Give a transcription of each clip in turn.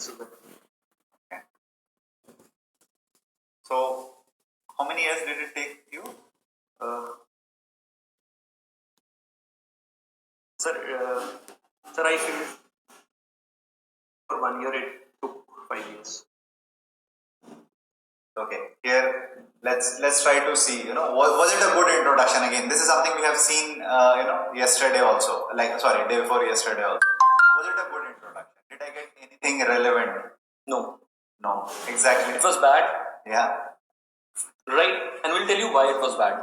this is it. Okay. So, how many years did it take you? Sir, I feel for 1 year it took 5 years. Okay, here let's try to see. Was it a good introduction? Again, this is something we have seen. Yesterday also. Day before yesterday also. Was it a good introduction? Did I get anything relevant? No. No, exactly. It was bad. Yeah. Right, and we'll tell you why it was bad.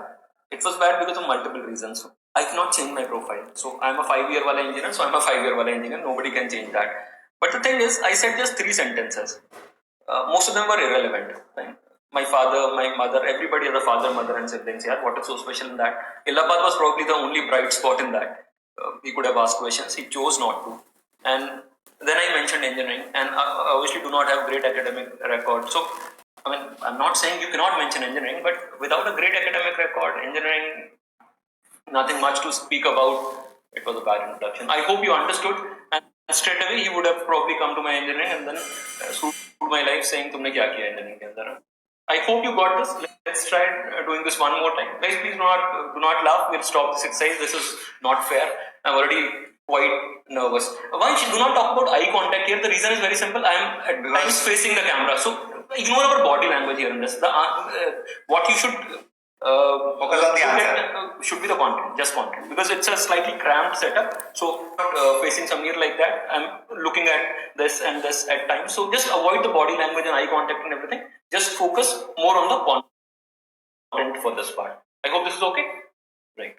It was bad because of multiple reasons. I cannot change my profile. So I'm a 5-year wala engineer, so I'm a 5-year wala engineer. Nobody can change that. But the thing is, I said just 3 sentences. Most of them were irrelevant. Right? My father, my mother, everybody has a father, mother, and siblings. Yeah, what is so special in that? Illapad was probably the only bright spot in that. He could have asked questions. He chose not to. And then I mentioned engineering, and obviously do not have great academic record. So I'm not saying you cannot mention engineering, but without a great academic record, engineering, nothing much to speak about. It was a bad introduction. I hope you understood, and straight away he would have probably come to my engineering and then sued my life saying, "Tumne kya kiya engineering ke andar?" I hope you got this. Let's try doing this one more time. Guys, please do not laugh. We'll stop this exercise. This is not fair. I'm already quite nervous. Why do not talk about eye contact here? The reason is very simple. I am at times facing the camera, so ignore our body language here in this. What you should focus on the answer. Should be the content, just content, because it's a slightly cramped setup. So facing Samir like that, I'm looking at this and this at times. So just avoid the body language and eye contact and everything. Just focus more on the content for this part. I hope this is okay. Right.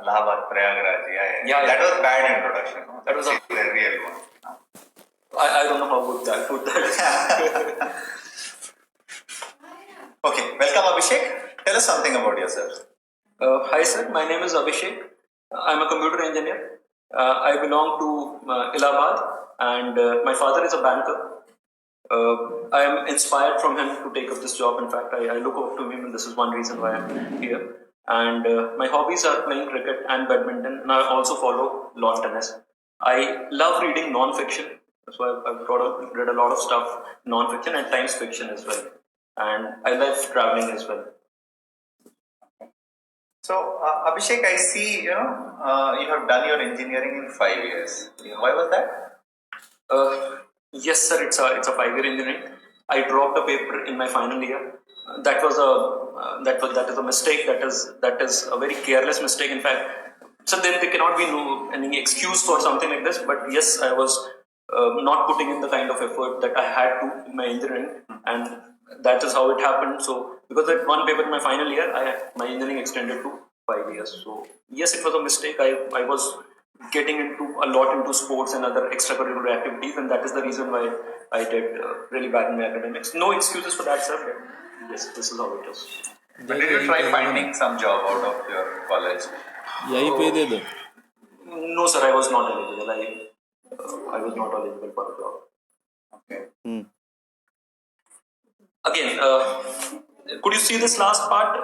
Allahabad, Prayagraj. Yeah. That was bad introduction. That was a real one. I don't know how good that. Okay, welcome Abhishek. Tell us something about yourself. Hi sir, my name is Abhishek. I'm a computer engineer. I belong to Allahabad, and my father is a banker. I am inspired from him to take up this job. In fact, I look up to him, and this is one reason why I'm here. And my hobbies are playing cricket and badminton, and I also follow lawn tennis. I love reading non-fiction, so I've read a lot of stuff, non-fiction, at times fiction as well. And I love traveling as well. So, Abhishek, I see you have done your engineering in 5 years. Why was that? Yes, sir. It's a 5-year engineering. I dropped a paper in my final year. That is a mistake. That is a very careless mistake. In fact, so there cannot be any excuse for something like this. But yes, I was not putting in the kind of effort that I had to in my engineering, and that is how it happened. So because that one paper in my final year, my engineering extended to 5 years. So yes, it was a mistake. I was getting a lot into sports and other extracurricular activities, and that is the reason why I did really bad in my academics. No excuses for that, sir. But yes, this is how it is. But did you try finding some job out of your college? No, sir. I was not eligible. I was not eligible for the job. Okay. Again, could you see this last part?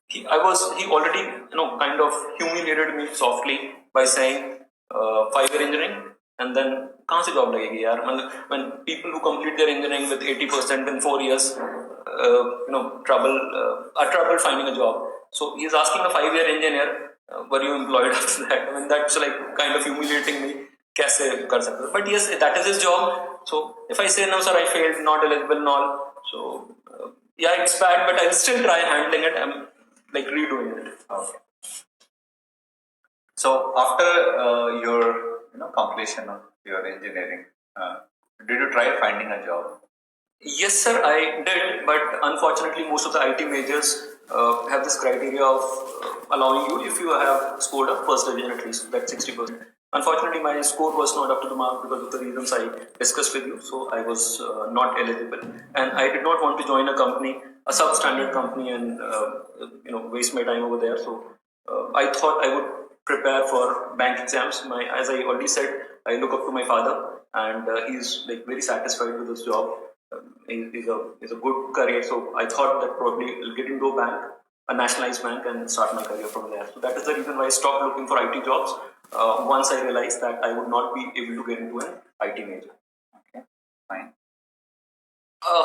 He already kind of humiliated me softly by saying 5-year engineering, and then kahan se job lagegi yaar? When people who complete their engineering with 80% in 4 years are trouble finding a job. So he's asking a 5-year engineer, were you employed after that? That's like kind of humiliating me. Kaise kar sakte? But yes, that is his job. So if I say no sir, I failed, not eligible and all, so yeah, it's bad, but I'll still try handling it. I'm like redoing it. Okay. So after your completion of your engineering, did you try finding a job? Yes, sir, I did, but unfortunately, most of the IT majors have this criteria of allowing you if you have scored a first division at least, that's 60%. Unfortunately, my score was not up to the mark because of the reasons I discussed with you, so I was not eligible, and I did not want to join a company, a substandard company, and waste my time over there. So I thought I would prepare for bank exams. As I already said, I look up to my father, and he's like very satisfied with his job. He's a good career, so I thought that probably I'll get into a bank, a nationalized bank, and start my career from there. So that is the reason why I stopped looking for IT jobs once I realized that I would not be able to get into an IT major. Okay. Fine.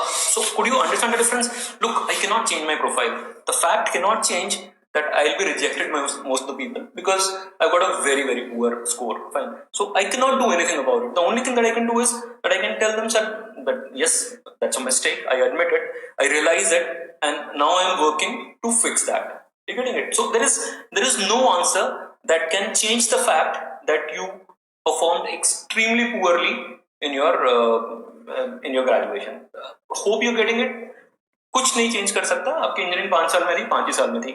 So could you understand the difference? Look, I cannot change my profile. The fact cannot change that I'll be rejected by most of the people because I've got a very, very poor score. Fine. So I cannot do anything about it. The only thing that I can do is that I can tell them that yes, that's a mistake. I admit it. I realize it, and now I'm working to fix that. You're getting it. So there is no answer that can change the fact that you performed extremely poorly in your graduation. Hope you're getting it. कुछ नहीं change कर सकता आपकी engineering 5 साल में थी 5 ही साल में थी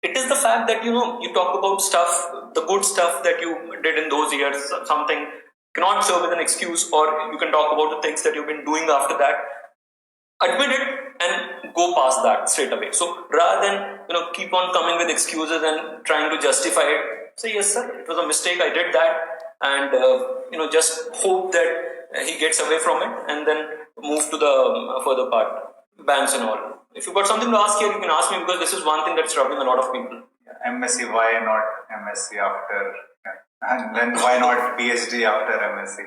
it is the fact that you talk about stuff, the good stuff that you did in those years, something cannot serve as an excuse, or you can talk about the things that you've been doing after that. Admit it and go past that straight away. So rather than keep on coming with excuses and trying to justify it, say yes sir, it was a mistake, I did that, and just hope that he gets away from it, and then move to the further part, banks and all. If you've got something to ask here, you can ask me, because this is one thing that's troubling a lot of people. MSc, why not MSc after, and then why not PhD after MSc?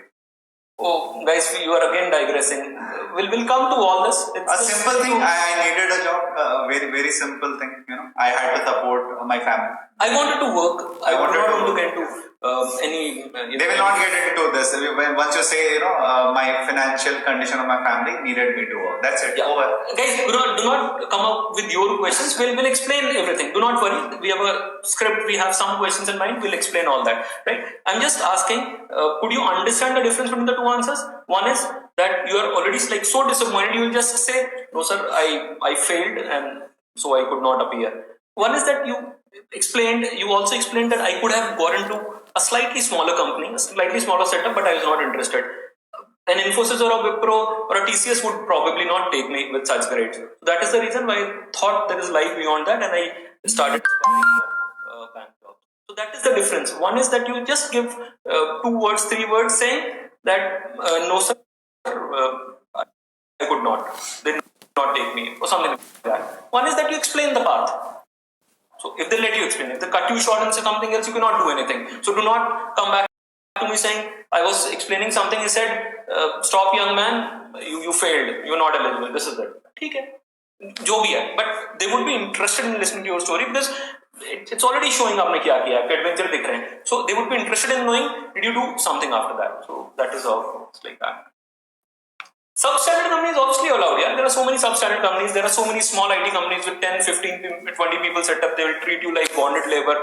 Oh, guys, you are again digressing. We'll come to all this. It's a simple thing. I needed a job. Very, very simple thing. I had to support my family. I wanted to work. I would not want to get into any. They will not get into this. Once you say, my financial condition of my family needed me to work. That's it. Yeah. Over. Guys, do not come up with your questions. We'll explain everything. Do not worry. We have a script. We have some questions in mind. We'll explain all that. Right? I'm just asking. Could you understand the difference between the two answers? One is that you are already so disappointed. You will just say, "No, sir, I failed, and so I could not appear." One is that you also explained that I could have got into a slightly smaller company, a slightly smaller setup, but I was not interested. An Infosys or a Wipro or a TCS would probably not take me with such grades. So that is the reason why I thought there is life beyond that, and I started bank jobs. So that is the difference. One is that you just give 2 words, 3 words saying that no sir, I could not. They did not take me, or something like that. One is that you explain the path. So if they let you explain, if they cut you short and say something else, you cannot do anything. So do not come back to me saying, I was explaining something, he said, stop young man, you failed, you're not eligible, this is it. Okay. जो भी है, but they would be interested in listening to your story because it's already showing आपने क्या किया, आपके adventure दिख रहे हैं. So they would be interested in knowing, did you do something after that? So that is how it's like that. Substandard companies obviously allowed. Yeah, there are so many substandard companies. There are so many small IT companies with 10, 15, 20 people set up. They will treat you like bonded labor,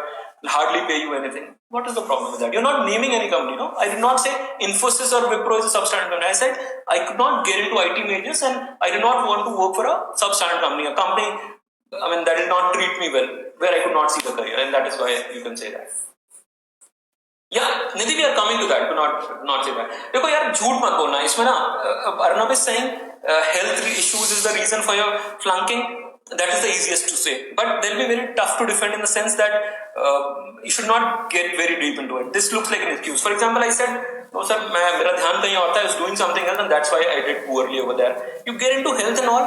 hardly pay you anything. What is the problem with that? You're not naming any company. No, I did not say Infosys or Wipro is a substandard company. I said I could not get into IT majors, and I did not want to work for a substandard company, a company that did not treat me well, where I could not see the career, and that is why you can say that. Yeah, Nidhi, we are coming to that. Do not say that. देखो यार झूठ मत बोलना इसमें ना. Arnab is saying health issues is the reason for your flunking. That is the easiest to say, but they'll be very tough to defend in the sense that you should not get very deep into it. This looks like an excuse. For example, I said, "No sir, मेरा ध्यान कहीं और था. I was doing something else, and that's why I did poorly over there." You get into health and all.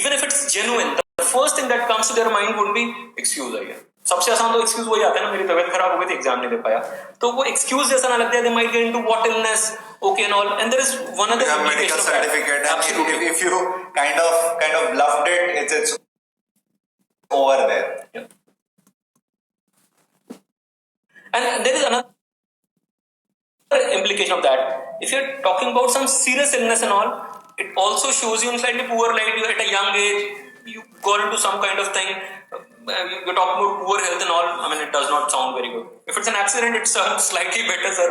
Even if it's genuine, the first thing that comes to their mind would be excuse again. सबसे आसान तो excuse वही आता है ना, मेरी तबीयत खराब हो गई थी, एग्जाम नहीं दे पाया, तो वो एक्सक्यूज जैसा ना लगता है. They might get into what illness, okay and all, and there is one other medical certificate. Absolutely. If you kind of bluffed it, it's over there. Yeah. And there is another implication of that. If you're talking about some serious illness and all, it also shows you in slightly poor light. You're at a young age, you got into some kind of thing. You're talking about poor health and all. It does not sound very good. If it's an accident, it sounds slightly better, sir.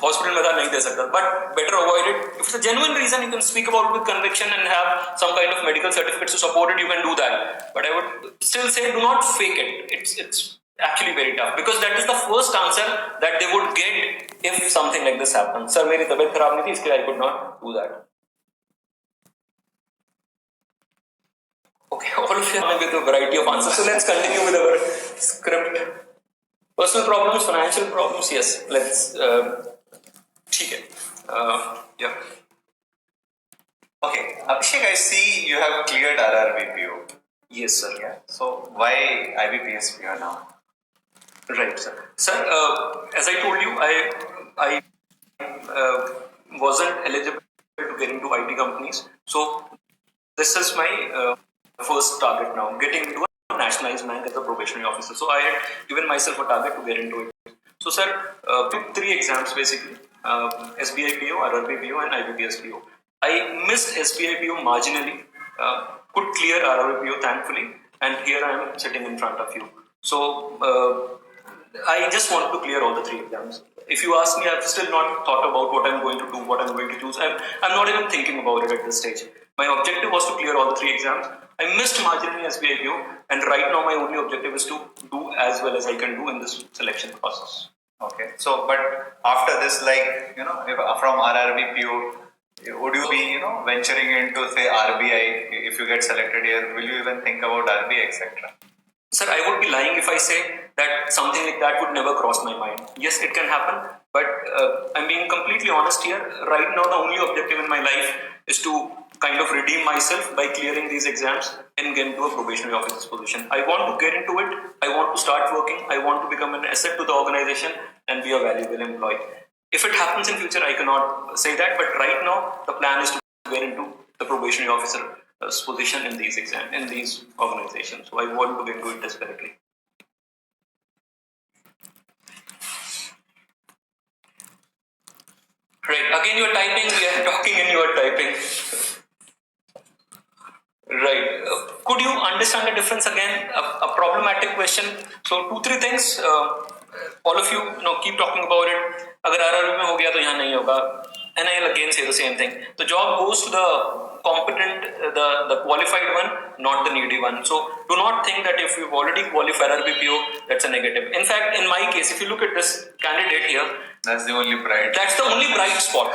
Hospital में नहीं दे सकता, but better avoid it. If it's a genuine reason, you can speak about it with conviction and have some kind of medical certificate to support it. You can do that. But I would still say, do not fake it. It's actually very tough, because that is the first answer that they would get if something like this happens. Sir, मेरी तबीयत खराब नहीं थी, इसके I could not do that. Okay, all of you are with a variety of answers. So let's continue with our script. Personal problems, financial problems. Yes, let's. Okay. Yeah. Okay, Abhishek, I see you have cleared RRBPO. Yes, sir. Yeah. So why IBPS PR now? Right, sir. Sir, as I told you, I wasn't eligible to to get into IT companies. So this is my first target now, getting into a nationalized bank as a probationary officer. So I had given myself a target to get into it. So sir, took 3 exams basically, SBI PO, RRB PO and IBPS PO. I missed SBI PO marginally, could clear RRB PO thankfully, and here I am sitting in front of you. So I just want to clear all the 3 exams. If you ask me, I've still not thought about what I'm going to do, what I'm going to choose. I'm not even thinking about it at this stage. My objective was to clear all the 3 exams. I missed marginally SBI PO, and right now my only objective is to do as well as I can do in this selection process. Okay. So, but after this, like, if, from RRB PO, would you be, venturing into, say, RBI if you get selected here? Will you even think about RBI, etc.? Sir, I would be lying if I say that something like that would never cross my mind. Yes, it can happen, but I'm being completely honest here. Right now, the only objective in my life is to kind of redeem myself by clearing these exams and get into a probationary officer's position. I want to get into it. I want to start working. I want to become an asset to the organization and be a valuable employee. If it happens in future, I cannot say that, but right now, the plan is to get into the probationary officer position in these organizations. So I want to get into it desperately. Right. Again, you are typing. We are talking, and you are typing. Right. Could you understand the difference again? A problematic question. So 2-3 things. All of you, keep talking about it. अगर RRB में हो गया तो यहाँ नहीं होगा. And I'll again say the same thing. The job goes to the competent, the qualified one, not the needy one. So do not think that if you've already qualified RRBPO, that's a negative. In fact, in my case, if you look at this candidate here, that's the only bright spot.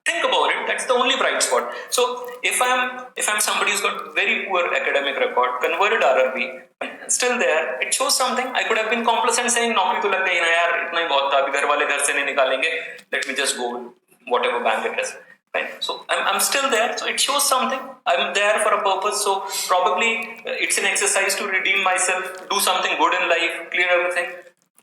Think about it. That's the only bright spot. So if I'm somebody who's got very poor academic record, converted RRB, still there, it shows something. I could have been complacent saying, "नौकरी तो लग गई ना यार, इतना ही बहुत था, अभी घर वाले घर से नहीं निकालेंगे. Let me just go whatever bank it is." Right? So I'm still there. So it shows something. I'm there for a purpose. So probably it's an exercise to redeem myself, do something good in life, clear everything.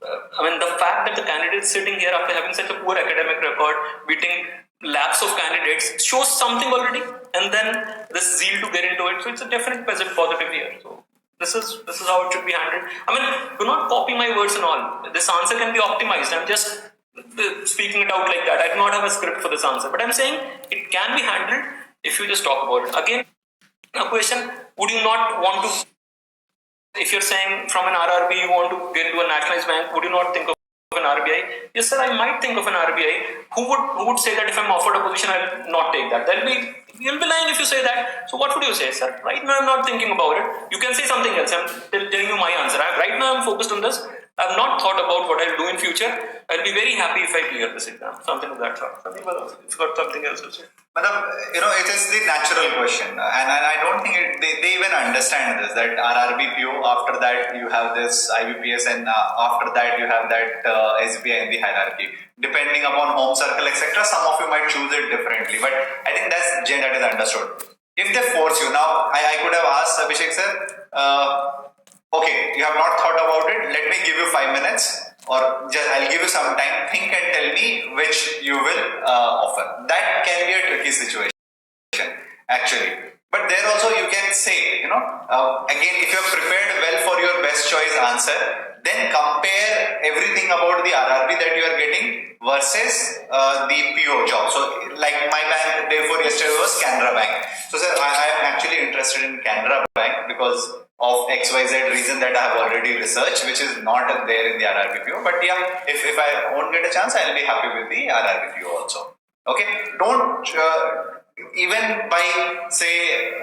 The fact that the candidate sitting here after having such a poor academic record, beating lakhs of candidates, shows something already, and then this zeal to get into it. So it's a definite positive here. So this is how it should be handled. Do not copy my words and all. This answer can be optimized. I'm just speaking it out like that. I do not have a script for this answer, but I'm saying it can be handled if you just talk about it. Again, a question: would you not want to? If you're saying from an RRB you want to get to a nationalized bank, would you not think of an RBI? Yes, sir, I might think of an RBI. Who would say that if I'm offered a position, I'll not take that? You'll be lying if you say that. So what would you say, sir? Right now, I'm not thinking about it. You can say something else. I'm telling you my answer. Right now, I'm focused on this. I've not thought about what I'll do in future. I'll be very happy if I clear this exam. Something of that sort. If you've got something else to say. Madam, it is the natural question, and I don't think they even understand this, that RRB PO, after that you have this IBPS, and after that you have that SBI in the hierarchy. Depending upon home circle, etc., some of you might choose it differently, but I think that is understood. If they force you, now I could have asked Abhishek sir, okay, you have not thought about it, let me give you 5 minutes, or just I'll give you some time, think and tell me which you will offer. That can be a tricky situation, actually. But there also you can say, again, if you have prepared well for your best choice answer, then compare everything about the RRB that you are getting versus the PO job. So, like my bank day before yesterday was Canara Bank. So, sir, I am actually interested in Canara Bank because of XYZ reason that I have already researched, which is not there in the RRBPO. But yeah, if I won't get a chance, I'll be happy with the RRBPO also. Okay, don't even by say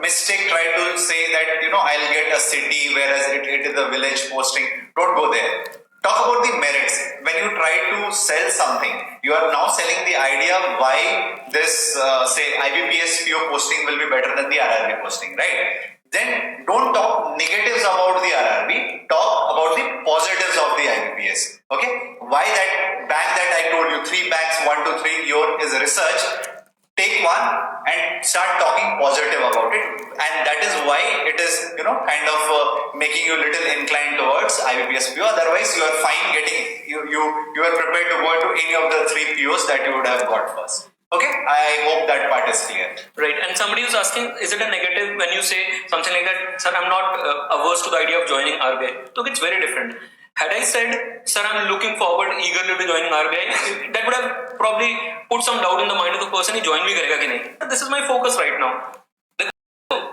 mistake try to say that I'll get a city whereas it is a village posting. Don't go there. Talk about the merits. When you try to sell something, you are now selling the idea why this say IBPS PO posting will be better than the RRB posting, right? Then don't talk negatives about the RRB, talk about the positives of the IBPS. Okay? Why that bank that I told you, 3 banks, 1 to 3, your is research. Take one and start talking positive about it, and that is why it is kind of making you little inclined towards IBPS PO. Otherwise, you are fine getting you are prepared to go into any of the 3 POs that you would have got first. Okay, I hope that part is clear. Right, and somebody was asking, is it a negative when you say something like that, sir, I'm not averse to the idea of joining RBI? Look, it's very different. Had I said, sir, I'm looking forward eagerly to joining RBI, that would have probably put some doubt in the mind of the person, he join भी करेगा कि नहीं. This is my focus right now.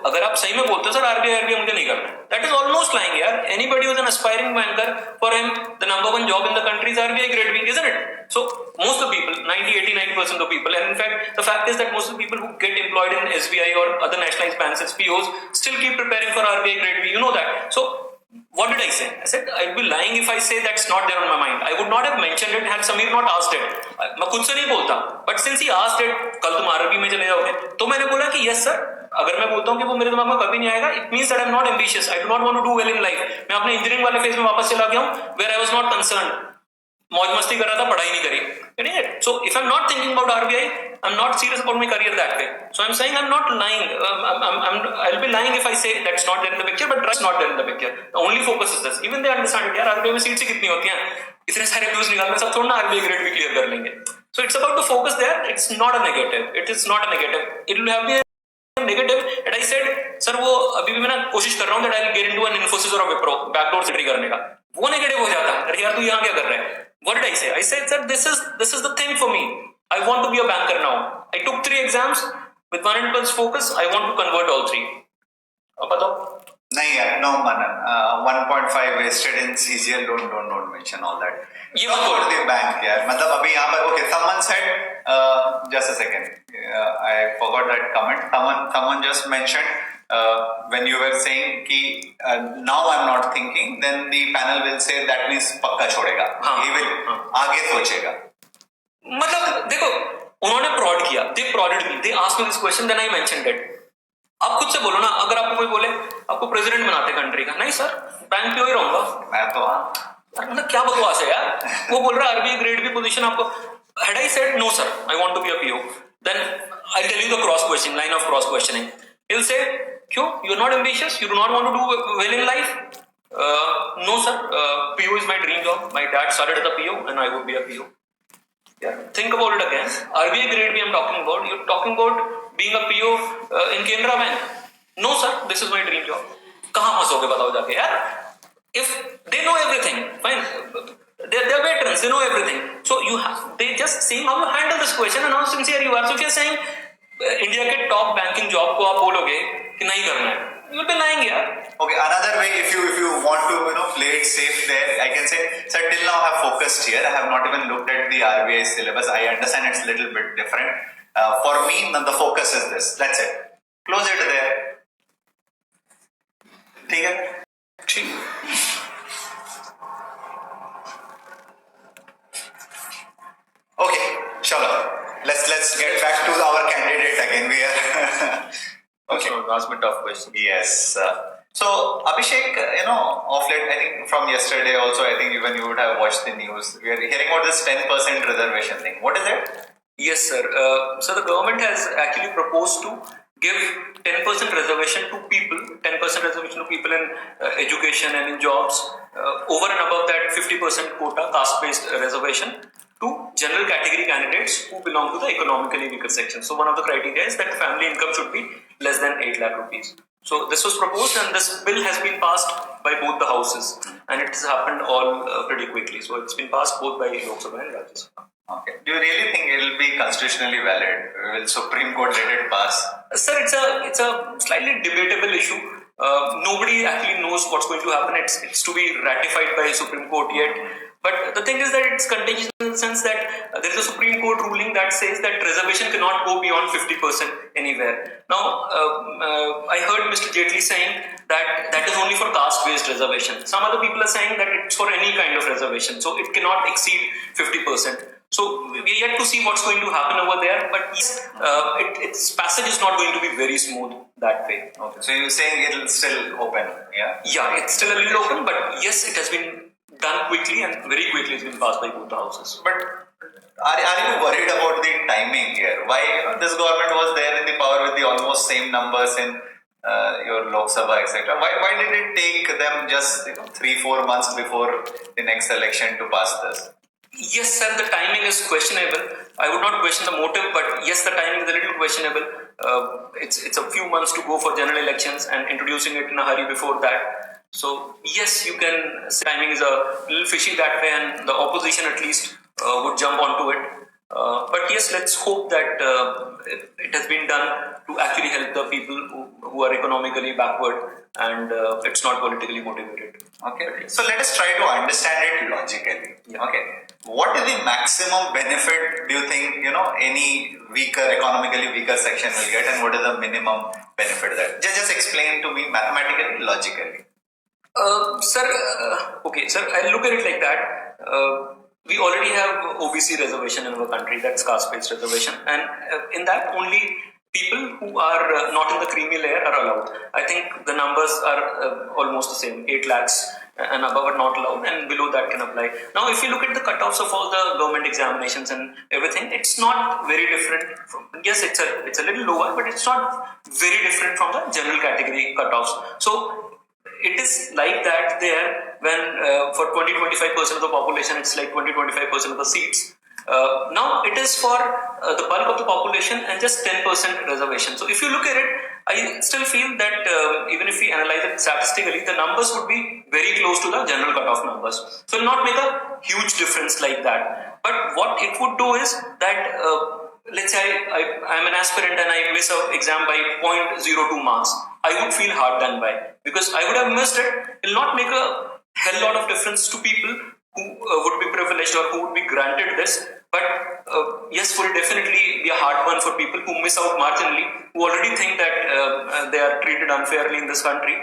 अगर आप सही में बोलते हो सर आरबीआई मुझे नहीं करना, दैट इज ऑलमोस्ट लाइंग यार. Anybody who is an aspiring banker, for him the number one job in the country is RBI grade B, isn't it? So most of the people, 90-89% of people, and in fact the fact is that most of the people who get employed in SBI or other nationalized banks as POs still keep preparing for RBI grade B, you know that. So what did I say? I said I'd be lying if I say that's not there on my mind. I would not have mentioned it had Sameer not asked it. मैं खुद से नहीं बोलता, but since he asked it, कल तुम RB में चले जाओगे, तो मैंने बोला कि yes sir. अगर मैं बोलता हूँ कि वो मेरे दिमाग में कभी नहीं आएगा, it means that I'm not ambitious. I do not want to do well in life. मैं अपने इंजीनियरिंग वाले फेज में वापस चला गया हूँ, where I was not concerned. मौज मस्ती कर रहा था, पढ़ाई नहीं करी. So if I'm not thinking about RBI, I'm not serious about my career that way. So I'm saying I'm not lying. I'll be lying if I say that's not there in the picture, but that's not there in the picture. The only focus is this. Even they understand it. यार RBI में seats कितनी होती हैं? इतने सारे views निकालने सब थोड़ा ना RBI ग्रेड भी क्लियर कर लेंगे. So it's about the focus there. It's not a negative. It is not a negative. It will have been negative. And I said, sir, वो अभी भी मैं ना कोशिश कर रहा हूँ that I'll get into an Infosys or a Wipro backdoor entry करने का. वो नेगेटिव हो जाता है. अरे यार तू यहाँ क्या कर रहा है? What did I say? I said, sir, this is the thing for me. I want to be a banker now. I took 3 exams with 100% focus. I want to convert all 3. अब बताओ. नहीं यार, no Manan. 1.5 wasted in CGL. Don't mention all that. ये मत बोल. the bank यार. मतलब अभी यहाँ पर okay. Someone said just a second. I forgot that comment. Someone just mentioned when you were saying कि now I'm not thinking. Then the panel will say that means पक्का छोड़ेगा. He will आगे सोचेगा. मतलब देखो उन्होंने प्रॉड किया. They prodded me. They asked me this question. Then I mentioned it. आप खुद से बोलो ना, अगर आपको कोई बोले आपको प्रेसिडेंट बनाते कंट्री का, नहीं सर बैंक पे ही रहूंगा मैं तो. मतलब क्या बकवास है यार. वो बोल रहा है आरबीआई ग्रेड बी पोजीशन आपको. Had I said no sir, I want to be a PO, then I'll tell you the cross question, line of cross questioning. He'll say, क्यों? You're not ambitious? You do not want to do well in life? No sir, PO is my dream job. My dad started as a PO and I would be a PO. Yeah. Think about it again. RBI grade B I'm talking about. You're talking about being a PO in Canara Bank. No sir, this is my dream job. कहाँ फंसोगे बताओ जाके यार. If they know everything, fine. They're veterans. They know everything. So they just see how you handle this question and how sincere you are. So if you're saying India के top banking job को आप बोलोगे कि नहीं करना है, you'll be lying यार. Okay, another way, if you want to play it safe there, I can say, sir, till now I have focused here. I have not even looked at the RBI syllabus. I understand it's a little bit different. For me, the focus is this. That's it. Close it there. ठीक है? ठीक. Okay, chalo. Let's get back to our candidate again. We are okay. Ask me tough question. Yes. So Abhishek, of late, I think from yesterday also, I think even you would have watched the news. We are hearing about this 10% reservation thing. What is it? Yes, sir. So the government has actually proposed to give 10% reservation to people, 10% reservation to people in education and in jobs, over and above that 50% quota, caste-based reservation to general category candidates who belong to the economically weaker section. So one of the criteria is that family income should be less than 8 lakh rupees. So this was proposed and this bill has been passed by both the houses and it has happened all pretty quickly. So it's been passed both by Lok Sabha and Rajya Sabha. Okay. Do you really think it will be constitutionally valid? Will Supreme Court let it pass? Sir, it's a slightly debatable issue. Nobody actually knows what's going to happen. It's to be ratified by Supreme Court yet. But the thing is that it's contingent in the sense that there is a Supreme Court ruling that says that reservation cannot go beyond 50% anywhere. Now, I heard Mr. Jaitley saying that is only for caste-based reservation. Some other people are saying that it's for any kind of reservation. So it cannot exceed 50%. So we are yet to see what's going to happen over there. But its passage is not going to be very smooth that way. Okay. So you're saying it'll still open, yeah? Yeah, it's still a little open, but yes, it has been done quickly and very quickly it's been passed by both the houses. But are you worried about the timing here? Why this government was there in the power with the almost same numbers in your Lok Sabha, etc. Why did it take them just 3-4 months before the next election to pass this? Yes, sir, the timing is questionable. I would not question the motive, but yes, the timing is a little questionable. It's a few months to go for general elections and introducing it in a hurry before that. So yes, you can say timing is a little fishy that way, and the opposition at least would jump onto it. But yes, let's hope that it has been done to actually help the people who are economically backward, and it's not politically motivated. Okay, so let us try to understand it logically. Yeah. Okay, what is the maximum benefit do you think any economically weaker section will get, and what is the minimum benefit that? Just explain to me mathematically, logically. Sir, okay, sir, I'll look at it like that. We already have OBC reservation in our country, that's caste-based reservation, and in that only people who are not in the creamy layer are allowed. I think the numbers are almost the same, 8 lakhs and above are not allowed, and below that can apply. Now, if you look at the cutoffs of all the government examinations and everything, it's not very different. Yes, it's a little lower, but it's not very different from the general category cutoffs. So it is like that there when for 20-25% of the population it's like 20-25% of the seats. Now it is for the bulk of the population and just 10% reservation. So if you look at it, I still feel that even if we analyze it statistically, the numbers would be very close to the general cutoff numbers. So it will not make a huge difference like that. But what it would do is that let's say I'm an aspirant and I miss an exam by 0.02 marks, I would feel hard done by because I would have missed it. It will not make a hell lot of difference to people who would be privileged or who would be granted this. But yes, will definitely be a hard one for people who miss out marginally, who already think that they are treated unfairly in this country,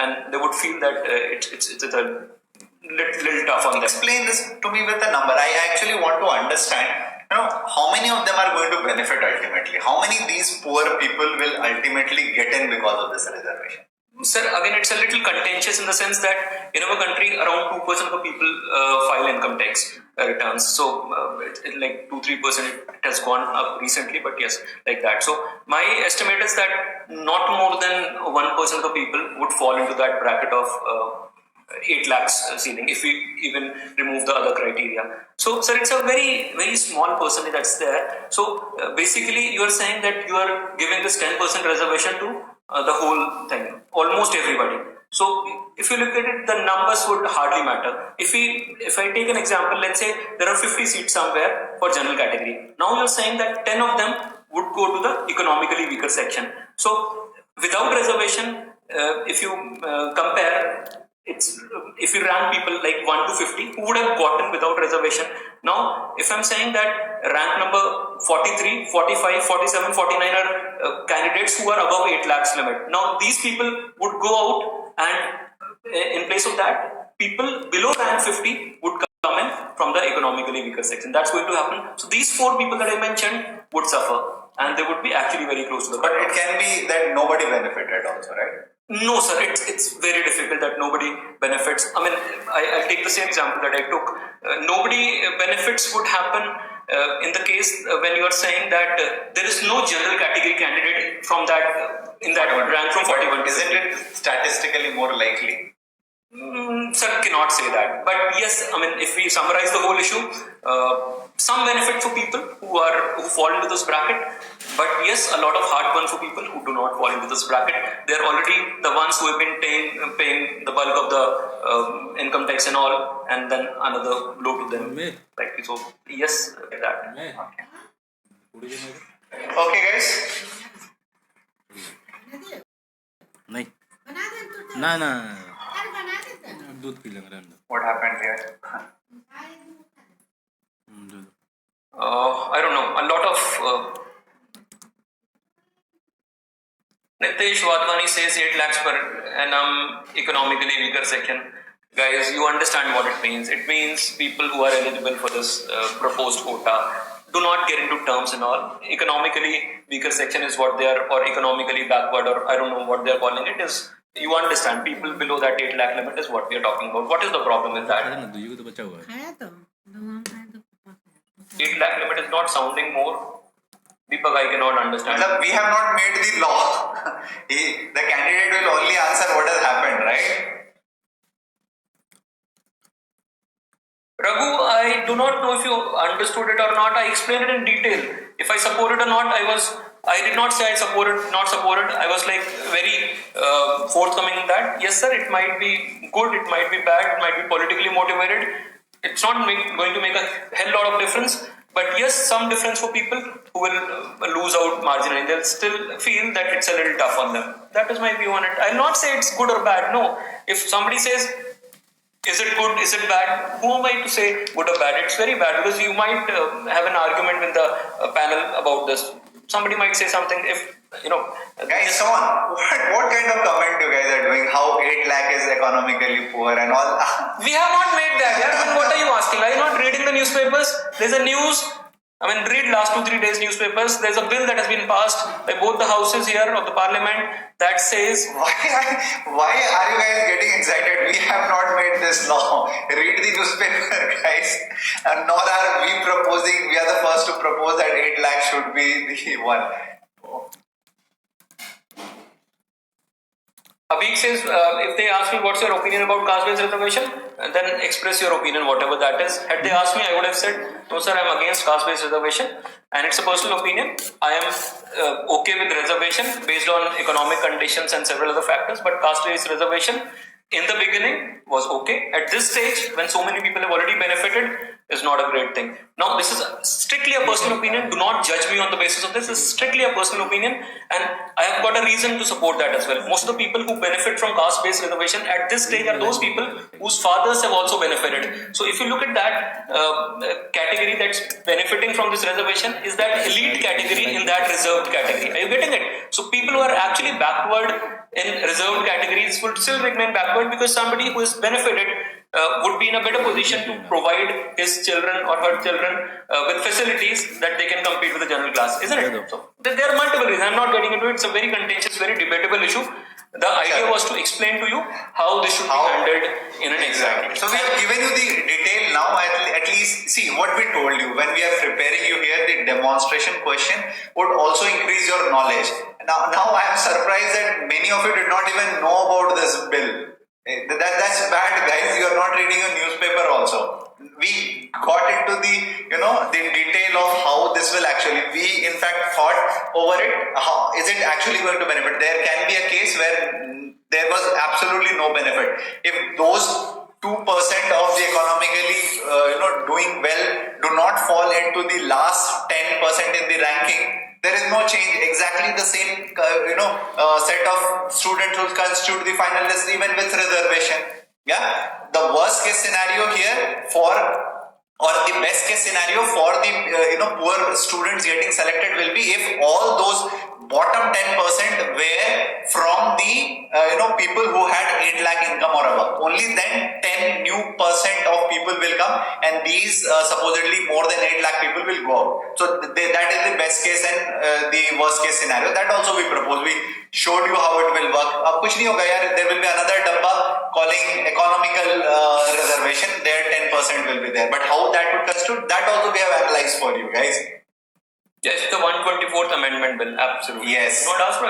and they would feel that it's a little tough on them. Explain this to me with a number. I actually want to understand. How many of them are going to benefit ultimately? How many of these poor people will ultimately get in because of this reservation? Sir, again, it's a little contentious in the sense that in our country, around 2% of the people file income tax returns. So, it's like 2-3%. It has gone up recently, but yes, like that. So, my estimate is that not more than 1% of the people would fall into that bracket of 8 lakhs ceiling if we even remove the other criteria. So, sir, it's a very, very small percentage that's there. So, basically, you are saying that you are giving this 10% reservation to the whole thing, almost everybody. So if you look at it, the numbers would hardly matter. If I take an example, let's say there are 50 seats somewhere for general category. Now you're saying that 10 of them would go to the economically weaker section. So without reservation, if you compare, it's if you rank people like 1 to 50 who would have gotten without reservation. Now if I'm saying that rank number 43, 45, 47, 49 are candidates who are above 8 lakhs limit. Now these people would go out, and in place of that, people below rank 50 would come in from the economically weaker section. That's going to happen. So these 4 people that I mentioned would suffer, and they would be actually very close to the. But it can be that nobody benefited also, right? No, sir, it's very difficult that nobody benefits. I mean, I'll take the same example that I took. Nobody benefits would happen in the case when you are saying that there is no general category candidate from that in that rank from 41. Isn't it statistically more likely? Sir, cannot say that. But yes, I mean, if we summarize the whole issue, some benefit for people who fall into this bracket, but yes, a lot of heartburn for people who do not fall into this bracket. They're already the ones who have been paying the bulk of the income tax and all, and then another blow to them. Like so, yes, like that. Okay. Okay, guys. नहीं ना ना दूध P लेंगे रहने What happened here? दो I don't know. A lot of Nitesh Wadhwani says 8 lakhs per annum economically weaker section. Guys, you understand what it means. It means people who are eligible for this proposed quota do not get into terms and all. Economically weaker section is what they are, or economically backward, or I don't know what they are calling it. Is you understand? People below that 8 lakh limit is what we are talking about. What is the problem with that? ना दूध तो बचा हुआ है 8 lakh limit is not sounding more. Deepak, I cannot understand. We have not made the law. The candidate will only answer what has happened, right? Raghu, I do not know if you understood it or not. I explained it in detail. If I support it or not, I did not say I supported, not supported. I was like very forthcoming in that. Yes, sir, it might be good, it might be bad, it might be politically motivated. It's not going to make a hell lot of difference. But yes, some difference for people who will lose out marginally. They'll still feel that it's a little tough on them. That is my view on it. I'll not say it's good or bad. No. If somebody says, is it good? Is it bad? Who am I to say good or bad? It's very bad because you might have an argument with the panel about this. Somebody might say something. If you know, guys, come on. What kind of comment you guys are doing? How 8 lakh is economically poor and all? We have not made that. Yeah? What are you asking? Are you not reading the newspapers? There's a news. I mean, read last 2-3 days newspapers. There's a bill that has been passed by both the houses here of the parliament that says. Why are you guys getting excited? We have not made this law. Read the newspaper, guys. And nor are we proposing. We are the first to propose that 8 lakh should be the one. Abhik says, if they ask me what's your opinion about caste-based reservation, then express your opinion, whatever that is. Had they asked me, I would have said, no sir, I'm against caste-based reservation and it's a personal opinion. I am okay with reservation based on economic conditions and several other factors, but caste-based reservation in the beginning was okay. At this stage, when so many people have already benefited, is not a great thing. Now, this is strictly a personal opinion. Do not judge me on the basis of this. This is strictly a personal opinion, and I have got a reason to support that as well. Most of the people who benefit from caste-based reservation at this stage are those people whose fathers have also benefited. So, if you look at that category that's benefiting from this reservation, is that elite category in that reserved category. Are you getting it? So, people who are actually backward in reserved categories would still remain backward because somebody who is benefited would be in a better position to provide his children or her children with facilities that they can compete with the general class, isn't it? So there are multiple reasons. I'm not getting into it. It's a very contentious, very debatable issue. The idea was to explain to you how this should be handled in an exam. So we have given you the detail now. At least see what we told you when we are preparing you here. The demonstration question would also increase your knowledge. Now I am surprised that many of you did not even know about this bill. That's bad, guys. You are not reading a newspaper also. We got into the the detail of how this will actually. We in fact thought over it. How is it actually going to benefit? There can be a case where there was absolutely no benefit. If those 2% of the economically doing well do not fall into the last 10% in the ranking, there is no change. Exactly the same set of students who constitute the final list even with reservation. Yeah, the worst case scenario here or the best case scenario for the poor students getting selected will be if all those bottom 10% were from the people who had 8 lakh income or above. Only then 10 new percent of people will come, and these supposedly more than 8 lakh people will go out. So that is the best case and the worst case scenario. That also we propose. We showed you how it will work. Ab kuch nahi hoga yaar. There will be another dabba calling economical reservation. There 10% will be there. But how that would constitute, that also we have analyzed for you guys. Yes, the 124th Amendment Bill, absolutely. Yes. Not ask for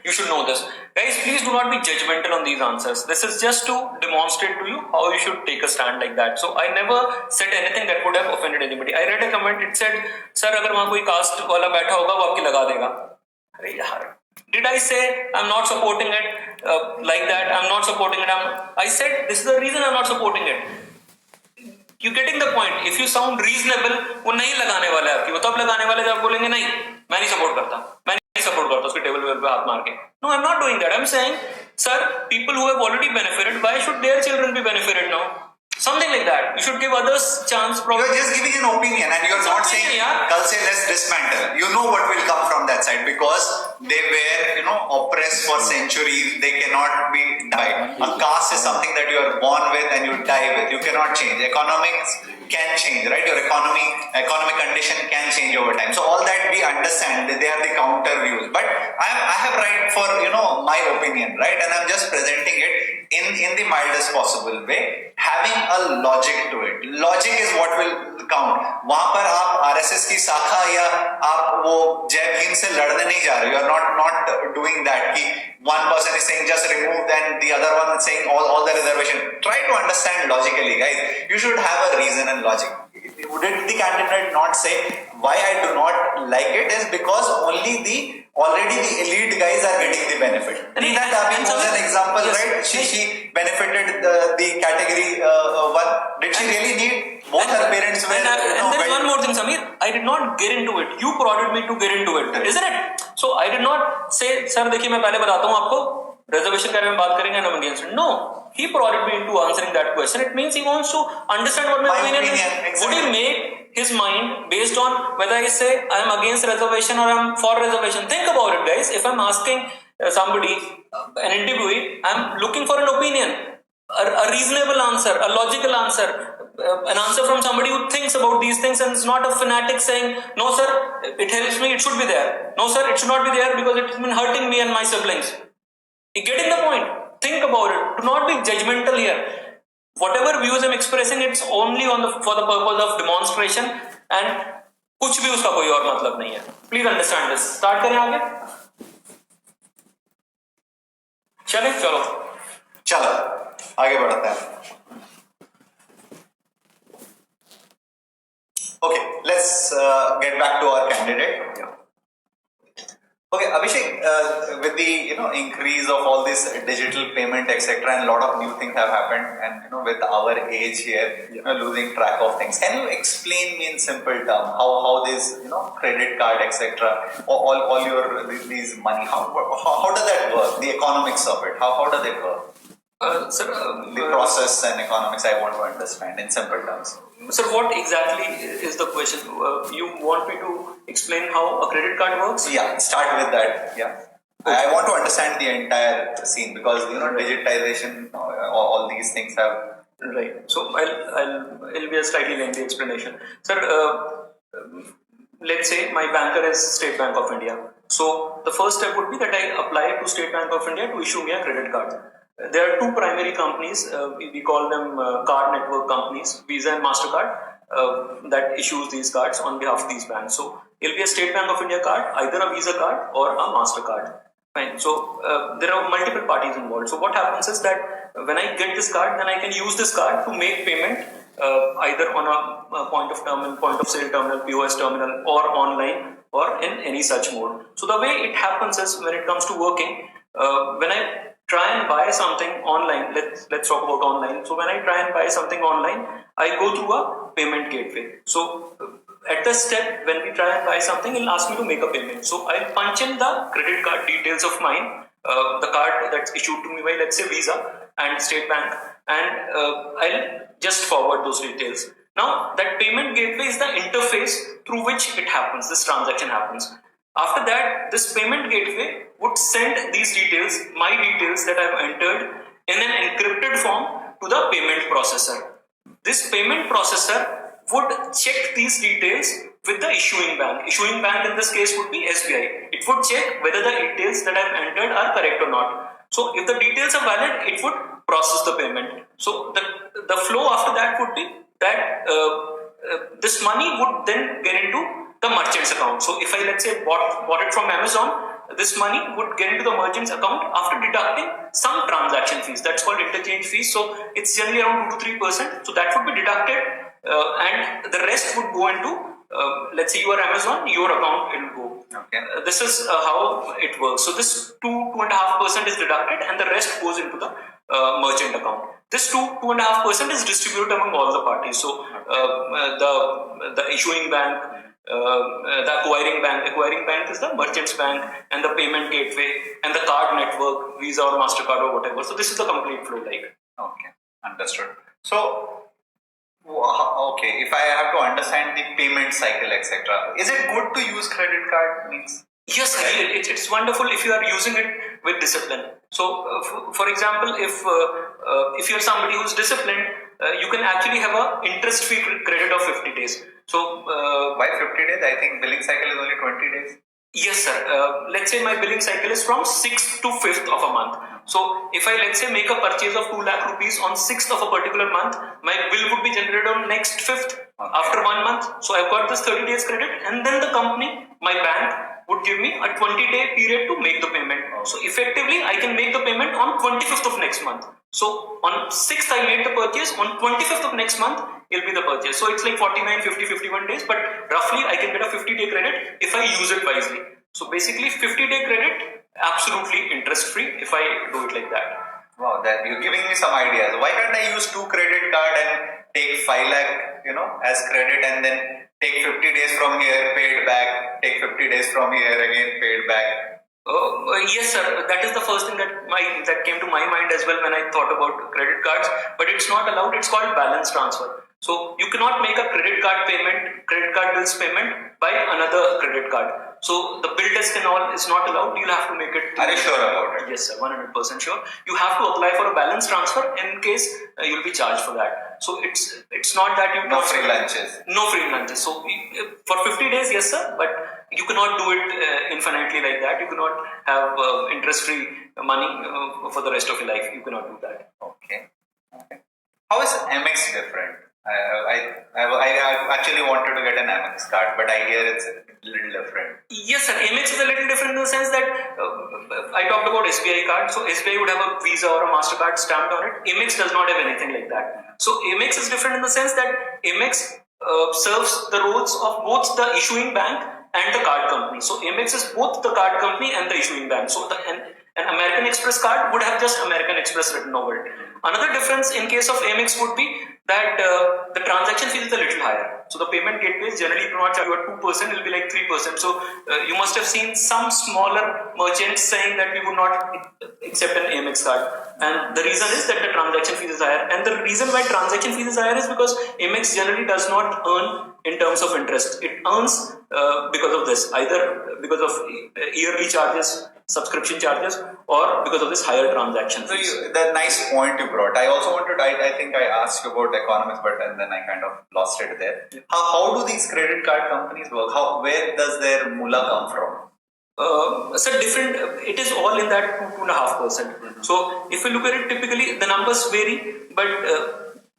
you should know this. Guys, please do not be judgmental on these answers. This is just to demonstrate to you how you should take a stand like that. So I never said anything that would have offended anybody. I read a comment, it said, Sir, agar wahan koi caste wala baitha hoga, wo aapki laga dega. Arey yaar. Did I say I'm not supporting it like that? I'm not supporting it. I said this is the reason I'm not supporting it. You getting the point? If you sound reasonable, वो नहीं लगाने वाला है आपकी, वो तब लगाने वाले जब आप बोलेंगे नहीं, मैं नहीं सपोर्ट करता, मैं नहीं सपोर्ट करता उसके टेबल पे हाथ मार के. No, I'm not doing that. I'm saying, sir, people who have already benefited, why should their children be benefited now? Something like that. You should give others chance. You're just giving an opinion, and you're not saying, "Kal se let's dismantle." You know what will come from that side because they were, oppressed for centuries. They cannot be died. A caste is something that you are born with and you die with. You cannot change. Economics can change, right? Your economic condition can change over time. So all that we understand. They are the counter views, but I have right for my opinion, right? And I'm just presenting it in the mildest possible way, having a logic to it. Logic is what will count. वहाँ पर आप RSS की शाखा या आप वो जय भीम से लड़ने नहीं जा रहे. You are not doing that. कि one person is saying just remove, then the other one is saying all the reservation. Try to understand logically, guys. You should have a reason and logic. Did the candidate not say why I do not like it is because already the elite guys are getting the benefit. That Abhi was an example, yes, right? She benefited the category one. Did she really need? Both her parents were. And there is one more thing, Samir. I did not get into it. You prodded me to get into it, isn't it? So I did not say, sir, देखिए मैं पहले बताता हूँ आपको reservation के बारे में बात करेंगे and I'm against it. No, he prodded me into answering that question. It means he wants to understand what my opinion is. Exactly. Would he make his mind based on whether I say I am against reservation or I am for reservation? Think about it, guys. If I'm asking somebody, an interviewee, I'm looking for an opinion, a reasonable answer, a logical answer, an answer from somebody who thinks about these things and is not a fanatic saying, no sir, it helps me, it should be there. No sir, it should not be there because it's been hurting me and my siblings. You're getting the point? Think about it. Do not be judgmental here. Whatever views I'm expressing, it's only for the purpose of demonstration and कुछ भी उसका कोई और मतलब नहीं है. Please understand this. Start करें आगे. चलो आगे बढ़ते हैं. Okay, let's get back to our candidate. Okay, Abhishek, with the increase of all this digital payment etc. and a lot of new things have happened, and with our age here, losing track of things. Can you explain me in simple terms how this credit card etc. all your these money how does that work? The economics of it, how does it work? Sir, the process and economics I want to understand in simple terms. Sir, what exactly is the question? You want me to explain how a credit card works? Yeah, start with that. Yeah. Okay. I want to understand the entire scene because digitization, all these things have. Right. So it'll be a slightly lengthy explanation. Sir, let's say my banker is State Bank of India. So the first step would be that I apply to State Bank of India to issue me a credit card. There are two primary companies, we call them card network companies, Visa and MasterCard, that issues these cards on behalf of these banks. So it'll be a State Bank of India card, either a Visa card or a MasterCard. Fine. So there are multiple parties involved. So what happens is that when I get this card, then I can use this card to make payment either on a point of sale terminal, POS terminal, or online, or in any such mode. So the way it happens is when it comes to working, when I try and buy something online, let's talk about online. So when I try and buy something online, I go through a payment gateway. So at the step when we try and buy something, it'll ask me to make a payment. So I'll punch in the credit card details of mine, the card that's issued to me by, let's say, Visa and State Bank, and I'll just forward those details. Now that payment gateway is the interface through which it happens, this transaction happens. After that, this payment gateway would send these details, my details that I've entered, in an encrypted form to the payment processor. This payment processor would check these details with the issuing bank. Issuing bank in this case would be SBI. It would check whether the details that I've entered are correct or not. So if the details are valid, it would process the payment. So the flow after that would be that this money would then get into the merchant's account. So if I, let's say, bought it from Amazon, this money would get into the merchant's account after deducting some transaction fees. That's called interchange fees. So it's generally around 2 to 3%. So that would be deducted, and the rest would go into, let's say you are Amazon, your account it will go. Okay. This is how it works. So this 2.5% is deducted, and the rest goes into the merchant account. This 2.5% is distributed among all the parties. So the issuing bank, the acquiring bank is the merchant's bank, and the payment gateway, and the card network, Visa or MasterCard or whatever. So this is the complete flow. Okay, understood. So okay, if I have to understand the payment cycle etc., is it good to use credit card? Yes, it's wonderful if you are using it with discipline. So for example, if you're somebody who's disciplined, you can actually have a interest-free credit of 50 days. So why 50 days? I think billing cycle is only 20 days. Yes, sir. Let's say my billing cycle is from 6th to 5th of a month. So if I, let's say, make a purchase of 2 lakh rupees on 6th of a particular month, my bill would be generated on next 5th after 1 month. So I've got this 30 days credit, and then the company, my bank, would give me a 20-day period to make the payment. So effectively, I can make the payment on 25th of next month. So on 6th I made the purchase, on 25th of next month it'll be the purchase. So it's like 49, 50, 51 days, but roughly I can get a 50-day credit if I use it wisely. So basically 50-day credit, absolutely interest free if I do it like that. Wow, that you're giving me some ideas. Why can't I use 2 credit card and take 5 lakh, as credit, and then take 50 days from here, paid back, take 50 days from here, again paid back? Yes, sir. That is the first thing that came to my mind as well when I thought about credit cards. But it's not allowed. It's called balance transfer. So you cannot make a credit card bills payment by another credit card. So the bill test and all is not allowed. You'll have to make it. Are you sure about it? Yes, sir. 100% sure. You have to apply for a balance transfer in case you'll be charged for that. So it's not that you No free lunches. No free lunches. So for 50 days, yes, sir. But you cannot do it infinitely like that. You cannot have interest-free money for the rest of your life. You cannot do that. Okay. How is MX different? I actually wanted to get an MX card, but I hear it's a little different. Yes, sir. MX is a little different in the sense that I talked about SBI card. So SBI would have a Visa or a MasterCard stamped on it. MX does not have anything like that. So MX is different in the sense that MX serves the roles of both the issuing bank and the card company. So MX is both the card company and the issuing bank. So an American Express card would have just American Express written over it. Another difference in case of MX would be that the transaction fee is a little higher. So the payment gateways generally do not charge you at 2%, it will be like 3%. So you must have seen some smaller merchants saying that we would not accept an AMX card. And the reason is that the transaction fee is higher. And the reason why transaction fee is higher is because AMX generally does not earn in terms of interest. It earns because of this, either because of yearly charges, subscription charges, or because of this higher transaction fees. So that nice point you brought. I also wanted, I think I asked you about economics, but and then I kind of lost it there. How do these credit card companies work? Where does their moolah come from? So different, it is all in that 2.5%. So if you look at it, typically the numbers vary, but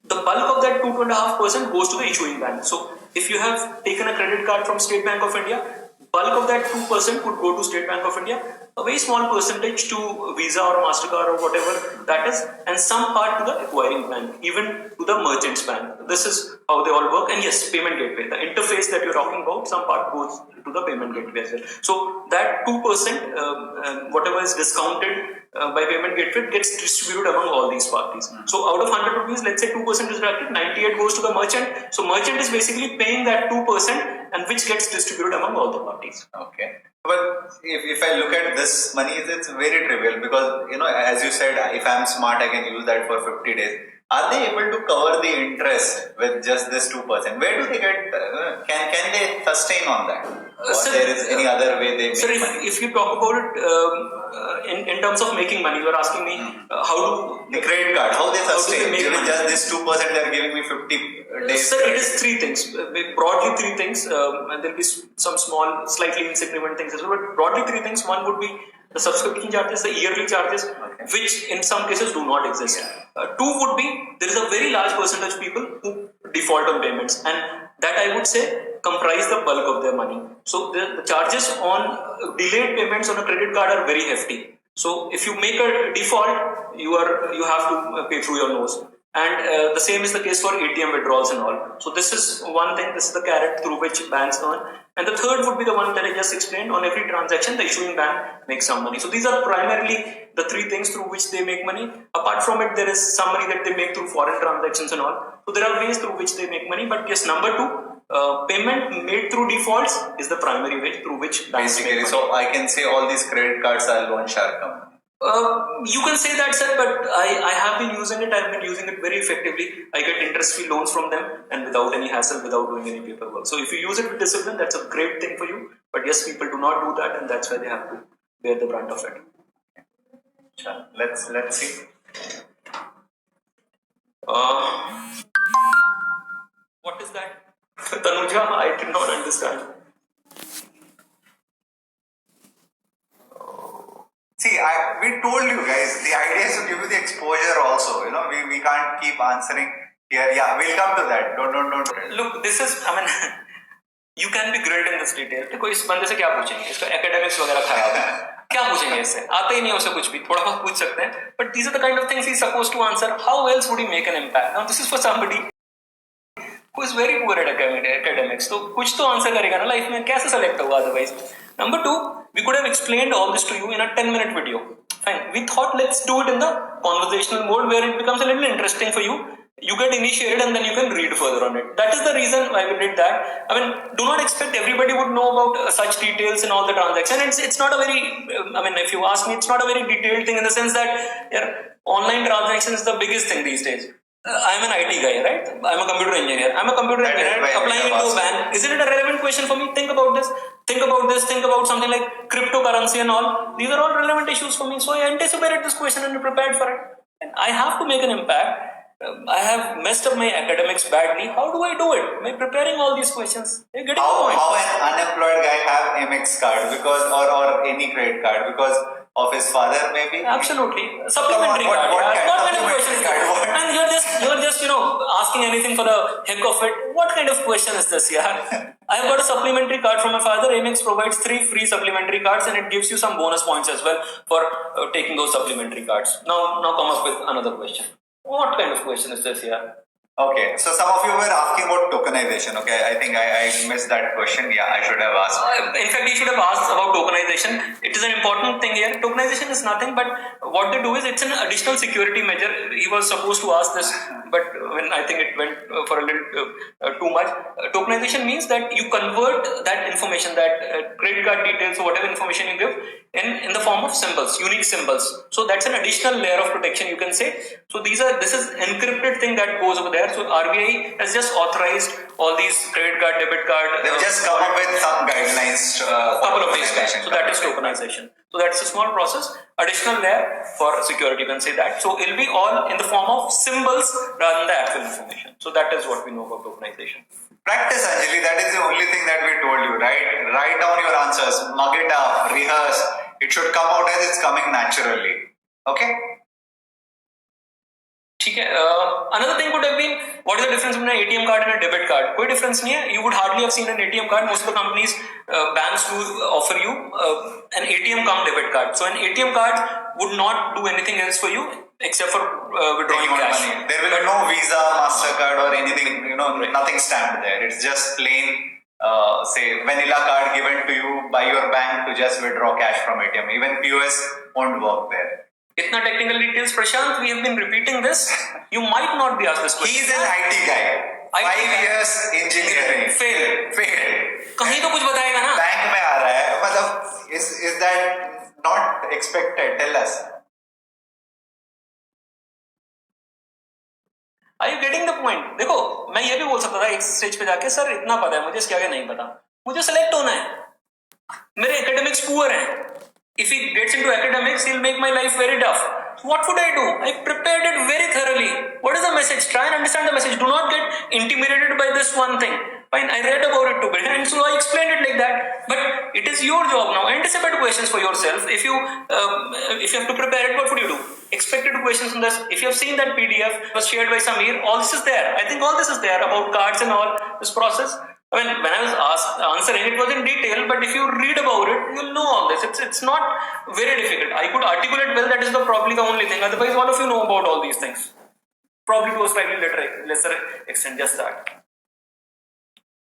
the bulk of that 2.5% goes to the issuing bank. So if you have taken a credit card from State Bank of India, bulk of that 2% would go to State Bank of India, a very small percentage to Visa or MasterCard or whatever that is, and some part to the acquiring bank, even to the merchant's bank. This is how they all work. And yes, payment gateway, the interface that you're talking about, some part goes to the payment gateway as well. So that 2%, whatever is discounted by payment gateway, gets distributed among all these parties. So out of 100 rupees, let's say 2% is deducted, 98 goes to the merchant. So merchant is basically paying that 2%, and which gets distributed among all the parties. Okay. But if I look at this money, it's very trivial because, as you said, if I'm smart, I can use that for 50 days. Are they able to cover the interest with just this 2%? Where do they get, can they sustain on that? Or there is any other way they make money? If you talk about it in terms of making money, you're asking me how do the credit card, how they sustain? Make money? Just this 2% they're giving me 50 days. Sir, it is 3 things. Broadly 3 things, and there'll be some small, slightly insignificant things as well. But broadly 3 things. One would be the subscription charges, the yearly charges, which in some cases do not exist. 2 would be there is a very large percentage of people who default on payments, and that I would say comprise the bulk of their money. So the charges on delayed payments on a credit card are very hefty. So if you make a default, you have to pay through your nose. And the same is the case for ATM withdrawals and all. So this is one thing, this is the carrot through which banks earn. And the third would be the one that I just explained. On every transaction, the issuing bank makes some money. So these are primarily the 3 things through which they make money. Apart from it, there is some money that they make through foreign transactions and all. So there are ways through which they make money. But yes, number 2, payment made through defaults is the primary way through which banks make money. So I can say all these credit cards are loan shark companies. You can say that, sir, but I have been using it. I've been using it very effectively. I get interest-free loans from them and without any hassle, without doing any paperwork. So if you use it with discipline, that's a great thing for you. But yes, people do not do that, and that's why they have to bear the brunt of it. Sure. Let's see. What is that? Tanuja, I did not understand. See, we told you guys, the idea is to give you the exposure also. We can't keep answering here. Yeah, we'll come to that. Don't. Look, this is, I mean, you can be grilled in this detail. देखो इस बंदे से क्या पूछेंगे? इसका academics वगैरह खराब है. क्या पूछेंगे इससे? आता ही नहीं है उसे कुछ भी. थोड़ा बहुत पूछ सकते हैं. But these are the kind of things he's supposed to answer. How else would he make an impact? Now this is for somebody who is very poor at academics. तो कुछ तो आंसर करेगा ना लाइफ में. कैसे select होगा otherwise? Number 2, we could have explained all this to you in a 10-minute video. Fine. We thought let's do it in the conversational mode where it becomes a little interesting for you. You get initiated and then you can read further on it. That is the reason why we did that. I mean, do not expect everybody would know about such details in all the transactions. It's not a very, I mean, if you ask me, it's not a very detailed thing in the sense that online transactions is the biggest thing these days. I'm an IT guy, right? I'm a computer engineer. Applying into a bank. Isn't it a relevant question for me? Think about this. Think about something like cryptocurrency and all. These are all relevant issues for me. So I anticipated this question and prepared for it. And I have to make an impact. I have messed up my academics badly. How do I do it? By preparing all these questions. You're getting the point. How an unemployed guy have Amex card or any credit card because of his father maybe? Absolutely. Supplementary card. What kind of questions? And you're just asking anything for the heck of it. What kind of question is this? Yeah. I have got a supplementary card from my father. Amex provides 3 free supplementary cards and it gives you some bonus points as well for taking those supplementary cards. Now come up with another question. What kind of question is this here? Okay, so some of you were asking about tokenization. Okay, I think I missed that question. Yeah, I should have asked. In fact, you should have asked about tokenization. It is an important thing here. Tokenization is nothing but what they do is it's an additional security measure. He was supposed to ask this, but when I think it went for a little too much. Tokenization means that you convert that information, that credit card details or whatever information you give in the form of symbols, unique symbols. So that's an additional layer of protection, you can say. So this is encrypted thing that goes over there. So RBI has just authorized all these credit card, debit card. They've just come up with some guidelines. A couple of days back. So that is tokenization. So that's a small process, additional layer for security, you can say that. So it'll be all in the form of symbols rather than the actual information. So that is what we know about tokenization. Practice, Anjali, that is the only thing that we told you, right? Write down your answers, mug it up, rehearse. It should come out as it's coming naturally. Okay? ठीक है. Another thing could have been, what is the difference between an ATM card and a debit card? कोई difference नहीं है. You would hardly have seen an ATM card. Most of the companies, banks do offer you an ATM cum debit card. So an ATM card would not do anything else for you except for withdrawing cash. Money. There will be no Visa, MasterCard or anything, right. Nothing stamped there. It's just plain, say, vanilla card given to you by your bank to just withdraw cash from ATM. Even POS won't work there. Itna technical details, Prashant, we have been repeating this. You might not be asked this question. He is an IT guy. 5 years engineering. Fail. कहीं तो कुछ बताएगा ना. Bank में आ रहा है. मतलब is that not expected? Tell us. Are you getting the point? देखो, मैं ये भी बोल सकता था एक स्टेज पे जाके, सर इतना पता है मुझे, इसके आगे नहीं पता. मुझे सेलेक्ट होना है. मेरे एकेडमिक्स पुअर हैं. If he gets into academics, he'll make my life very tough. So what would I do? I prepared it very thoroughly. What is the message? Try and understand the message. Do not get intimidated by this one thing. Fine, I read about it too bit, and so I explained it like that. But it is your job now. Anticipate questions for yourself. If you have to prepare it, what would you do? Expected questions on this. If you have seen that PDF was shared by Samir, all this is there. I think all this is there about cards and all this process. I mean, when I was answering, it was in detail, but if you read about it, you'll know all this. It's not very difficult. I could articulate well, that is probably the only thing. Otherwise, all of you know about all these things. Probably to a slightly lesser extent, just that.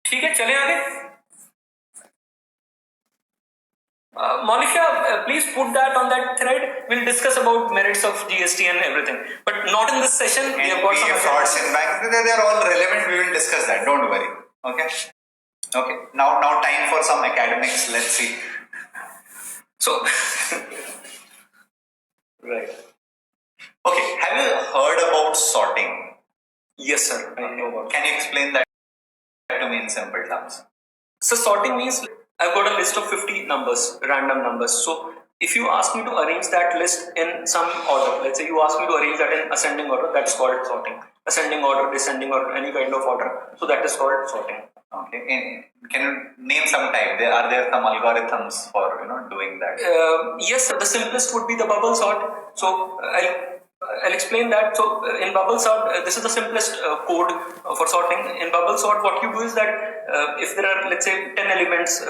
ठीक है, चले आगे. Monica, please put that on that thread. We'll discuss about merits of GST and everything, but not in this session. We have got some frauds in bank. They're all relevant. We will discuss that. Don't worry. Okay. Now time for some academics. Let's see. So, right. Okay. Have you heard about sorting? Yes, sir. I know about. Can you explain that to me in simple terms? So sorting means I've got a list of 50 numbers, random numbers. So if you ask me to arrange that list in some order, let's say you ask me to arrange that in ascending order, that's called sorting. Ascending order, descending order, any kind of order. So that is called sorting. Okay. Can you name some type? Are there some algorithms for doing that? Yes, the simplest would be the bubble sort. So I'll explain that. So in bubble sort, this is the simplest code for sorting. In bubble sort, what you do is that if there are, let's say, 10 elements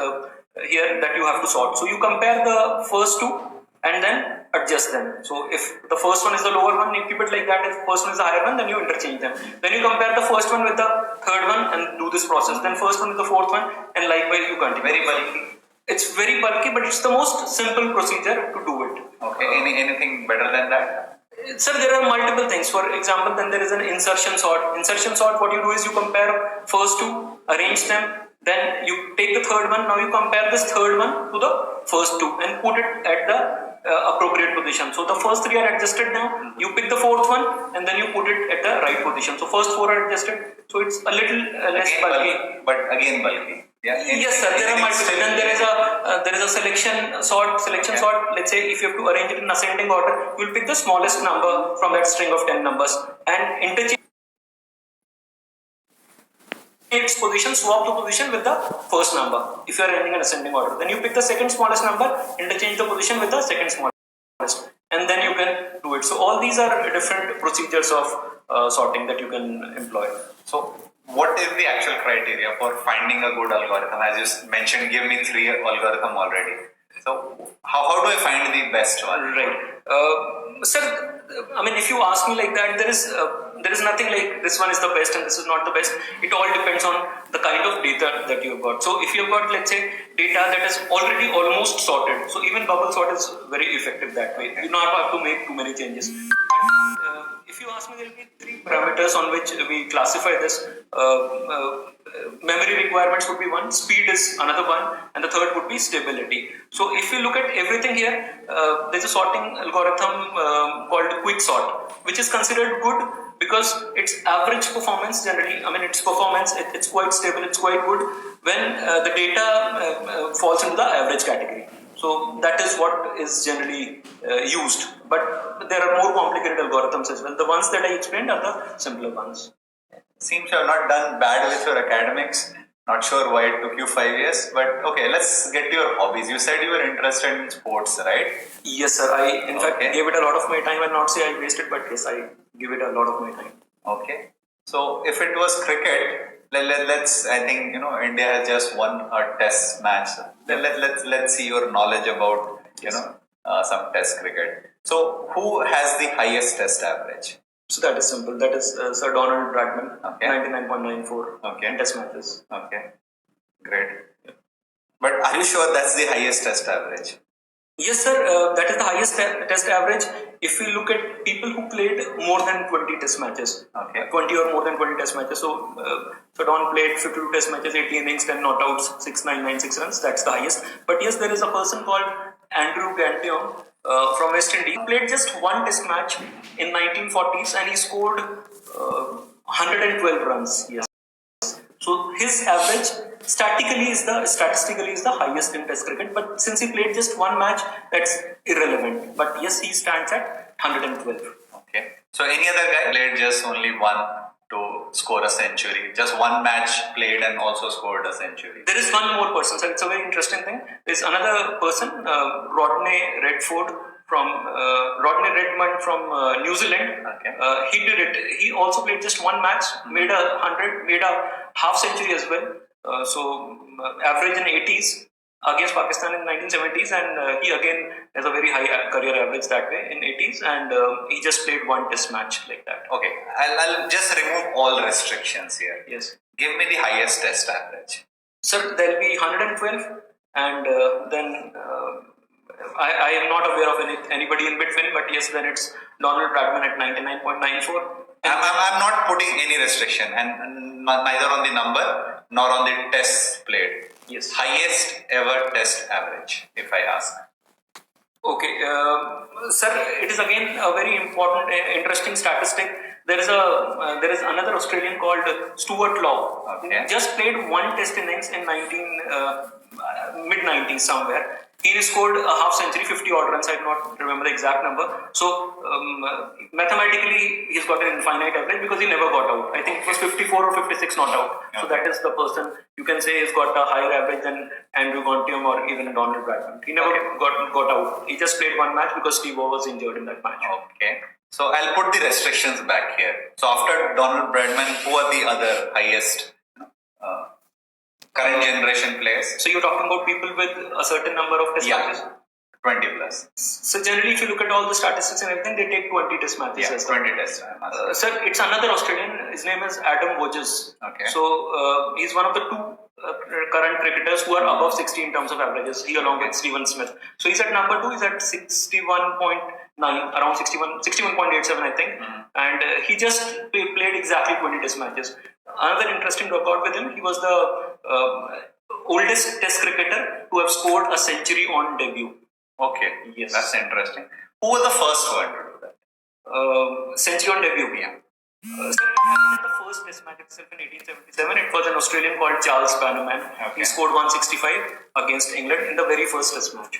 here that you have to sort, so you compare the first two and then adjust them. So if the first one is the lower one, you keep it like that. If the first one is the higher one, then you interchange them. Then you compare the first one with the third one and do this process. Then first one with the fourth one, and likewise you continue. Very bulky. It's very bulky, but it's the most simple procedure to do it. Okay. Anything better than that? Sir, there are multiple things. For example, then there is an insertion sort. Insertion sort, what you do is you compare first two, arrange them, then you take the third one. Now you compare this third one to the first two and put it at the appropriate position. So the first three are adjusted now. You pick the fourth one and then you put it at the right position. So first four are adjusted. So it's a little less bulky. But again bulky. Yeah. Yes, sir. There are multiple. Then there is a selection sort. Let's say if you have to arrange it in ascending order, you will pick the smallest number from that string of 10 numbers and interchange its position, swap the position with the first number. If you are arranging in ascending order, then you pick the second smallest number, interchange the position with the second smallest, and then you can do it. So all these are different procedures of sorting that you can employ. So what is the actual criteria for finding a good algorithm? As you mentioned, give me 3 algorithm already. So how do I find the best one? Right. Sir, I mean, if you ask me like that, there is nothing like this one is the best and this is not the best. It all depends on the kind of data that you've got. So if you've got, let's say, data that is already almost sorted, so even bubble sort is very effective that way. You don't have to make too many changes. If you ask me, there will be 3 parameters on which we classify this. Memory requirements would be one, speed is another one, and the third would be stability. So if you look at everything here, there's a sorting algorithm called quick sort, which is considered good because its average performance generally, I mean its performance, it's quite stable, it's quite good when the data falls into the average category. So that is what is generally used. But there are more complicated algorithms as well. The ones that I explained are the simpler ones. Seems you have not done bad with your academics. Not sure why it took you 5 years, but okay, let's get to your hobbies. You said you were interested in sports, right? Yes, sir. I, in fact, gave it a lot of my time. I'll not say I wasted, but yes, I give it a lot of my time. Okay. So if it was cricket, let's. I think India has just won a test match. Let's see your knowledge about some test cricket. So who has the highest test average? So that is simple. That is Sir Donald Bradman, okay. 99.94 in test matches. Okay, great. But are you sure that's the highest test average? Yes, sir. That is the highest test average. If we look at people who played more than 20 test matches, 20 or more than 20 test matches. So Don played 52 test matches, 80 innings, 10 not outs, 6,996 runs. That's the highest. But yes, there is a person called Andrew Gantillon from West Indies. He played just one test match in 1940s and he scored 112 runs. Yes. So his average statistically is the highest in test cricket, but since he played just one match, that's irrelevant. But yes, he stands at 112. Okay. So any other guy played just only one to score a century? Just one match played and also scored a century? There is one more person, so it's a very interesting thing. There's another person, Rodney Redmond from New Zealand. Okay. He did it. He also played just one match, made a 100, made a half century as well. So average in 80s against Pakistan in 1970s, and he again has a very high career average that way in 80s, and he just played one test match like that. Okay, I'll just remove all restrictions here. Yes. Give me the highest test average. Sir, there'll be 112, and then I am not aware of anybody in between, but yes, then it's Donald Bradman at 99.94. I'm not putting any restriction, and neither on the number nor on the tests played. Yes. Highest ever test average, if I ask. Okay, sir, it is again a very important, interesting statistic. There is another Australian called Stuart Law. Okay. Just played one test innings in mid 90s somewhere, He scored a half century, 50 odd runs. I do not remember the exact number. So mathematically, he's got an infinite average because he never got out. I think it was 54 or 56 not out. So that is the person you can say has got a higher average than Andrew Gontium or even Donald Bradman. He never got out. He just played one match because Steve Waugh was injured in that match. Okay. So I'll put the restrictions back here. So after Donald Bradman, who are the other highest current generation players? So you're talking about people with a certain number of test matches? 20 plus. So generally, if you look at all the statistics and everything, they take 20 test matches. Yeah, 20 test matches. Sir, it's another Australian. His name is Adam Wodges. Okay. So he's one of the two current cricketers who are above 60 in terms of averages. He along with Stephen Smith. So he's at number 2. He's at 61.9, around 61.87, I think. And he just played exactly 20 test matches. Another interesting record with him, he was the oldest test cricketer to have scored a century on debut. Okay, yes, that's interesting. Who was the first one to do that? Century on debut, yeah. So it happened in the first test match itself in 1877. It was an Australian called Charles Bannerman. Okay. He scored 165 against England in the very first test match.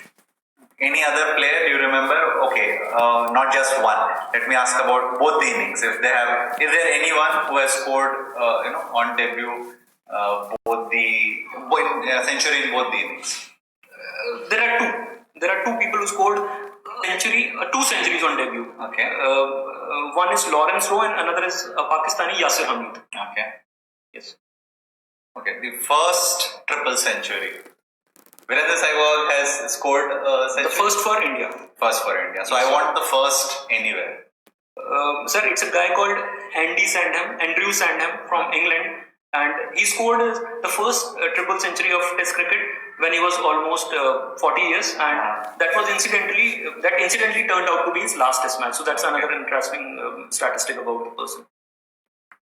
Any other player you remember? Okay, not just one. Let me ask about both the innings. Is there anyone who has scored, on debut, century in both the innings? There are two people who scored two centuries on debut. Okay. One is Lawrence Rowe and another is Pakistani Yasir Hamid. Okay. Yes. Okay. The first triple century. Virendra Sehwag has scored a century. The first for India. First for India. So I want the first anywhere. Sir, it's a guy called Andrew Sandham from England, and he scored the first triple century of Test cricket when he was almost 40 years, and that incidentally turned out to be his last Test match. So that's another interesting statistic about the person.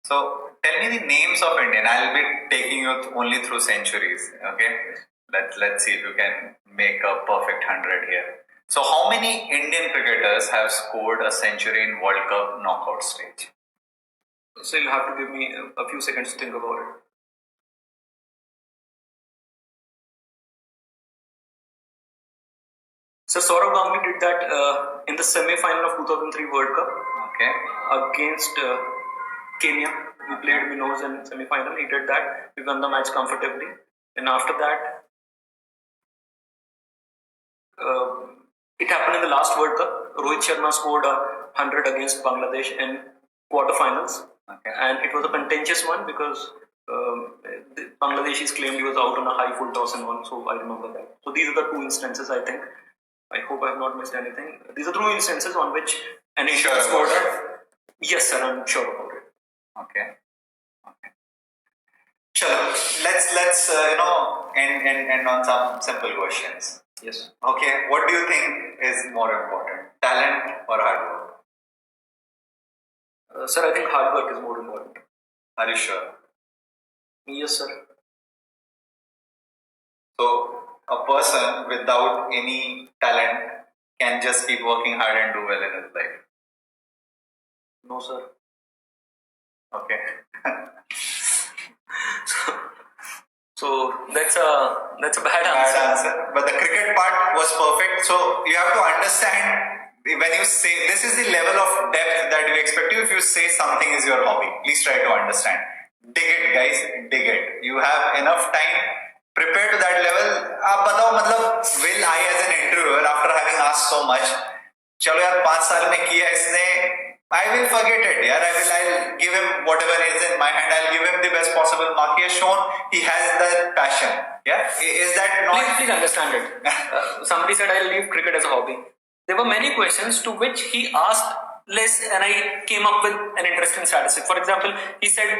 So tell me the names of Indian. I'll be taking you only through centuries. Okay. Let's see if you can make a perfect 100 here. So how many Indian cricketers have scored a century in World Cup knockout stage? So you'll have to give me a few seconds to think about it. So Saurav Ganguly did that in the semi-final of 2003 World Cup. Okay. Against Kenya. We played Minnows in semi-final. He did that. We won the match comfortably. And after that, it happened in the last World Cup. Rohit Sharma scored 100 against Bangladesh in quarterfinals. Okay. And it was a contentious one because the Bangladeshis claimed he was out on a high full toss and won. So I remember that. So these are the two instances, I think. I hope I have not missed anything. These are two instances on which an Indian scored. Yes, sir, I'm sure about it. Okay. Chalo, let's end on some simple questions. Yes. Okay, what do you think is more important, talent or hard work? Sir, I think hard work is more important. Are you sure? Yes, sir. So, a person without any talent can just keep working hard and do well in his life? No, sir. Okay. So that's a bad answer. But the cricket part was perfect. So you have to understand when you say this is the level of depth that we expect you. If you say something is your hobby, please try to understand. Dig it, guys. Dig it. You have enough time. Prepare to that level. आप बताओ मतलब will I as an interviewer after having asked so much, चलो यार 5 साल में किया इसने, I will forget it, yaar. I'll give him whatever is in my hand. I'll give him the best possible mark. He has shown he has that passion. Yeah, is that not? Please understand it. Somebody said I'll leave cricket as a hobby. There were many questions to which he asked less, and I came up with an interesting statistic. For example, he said,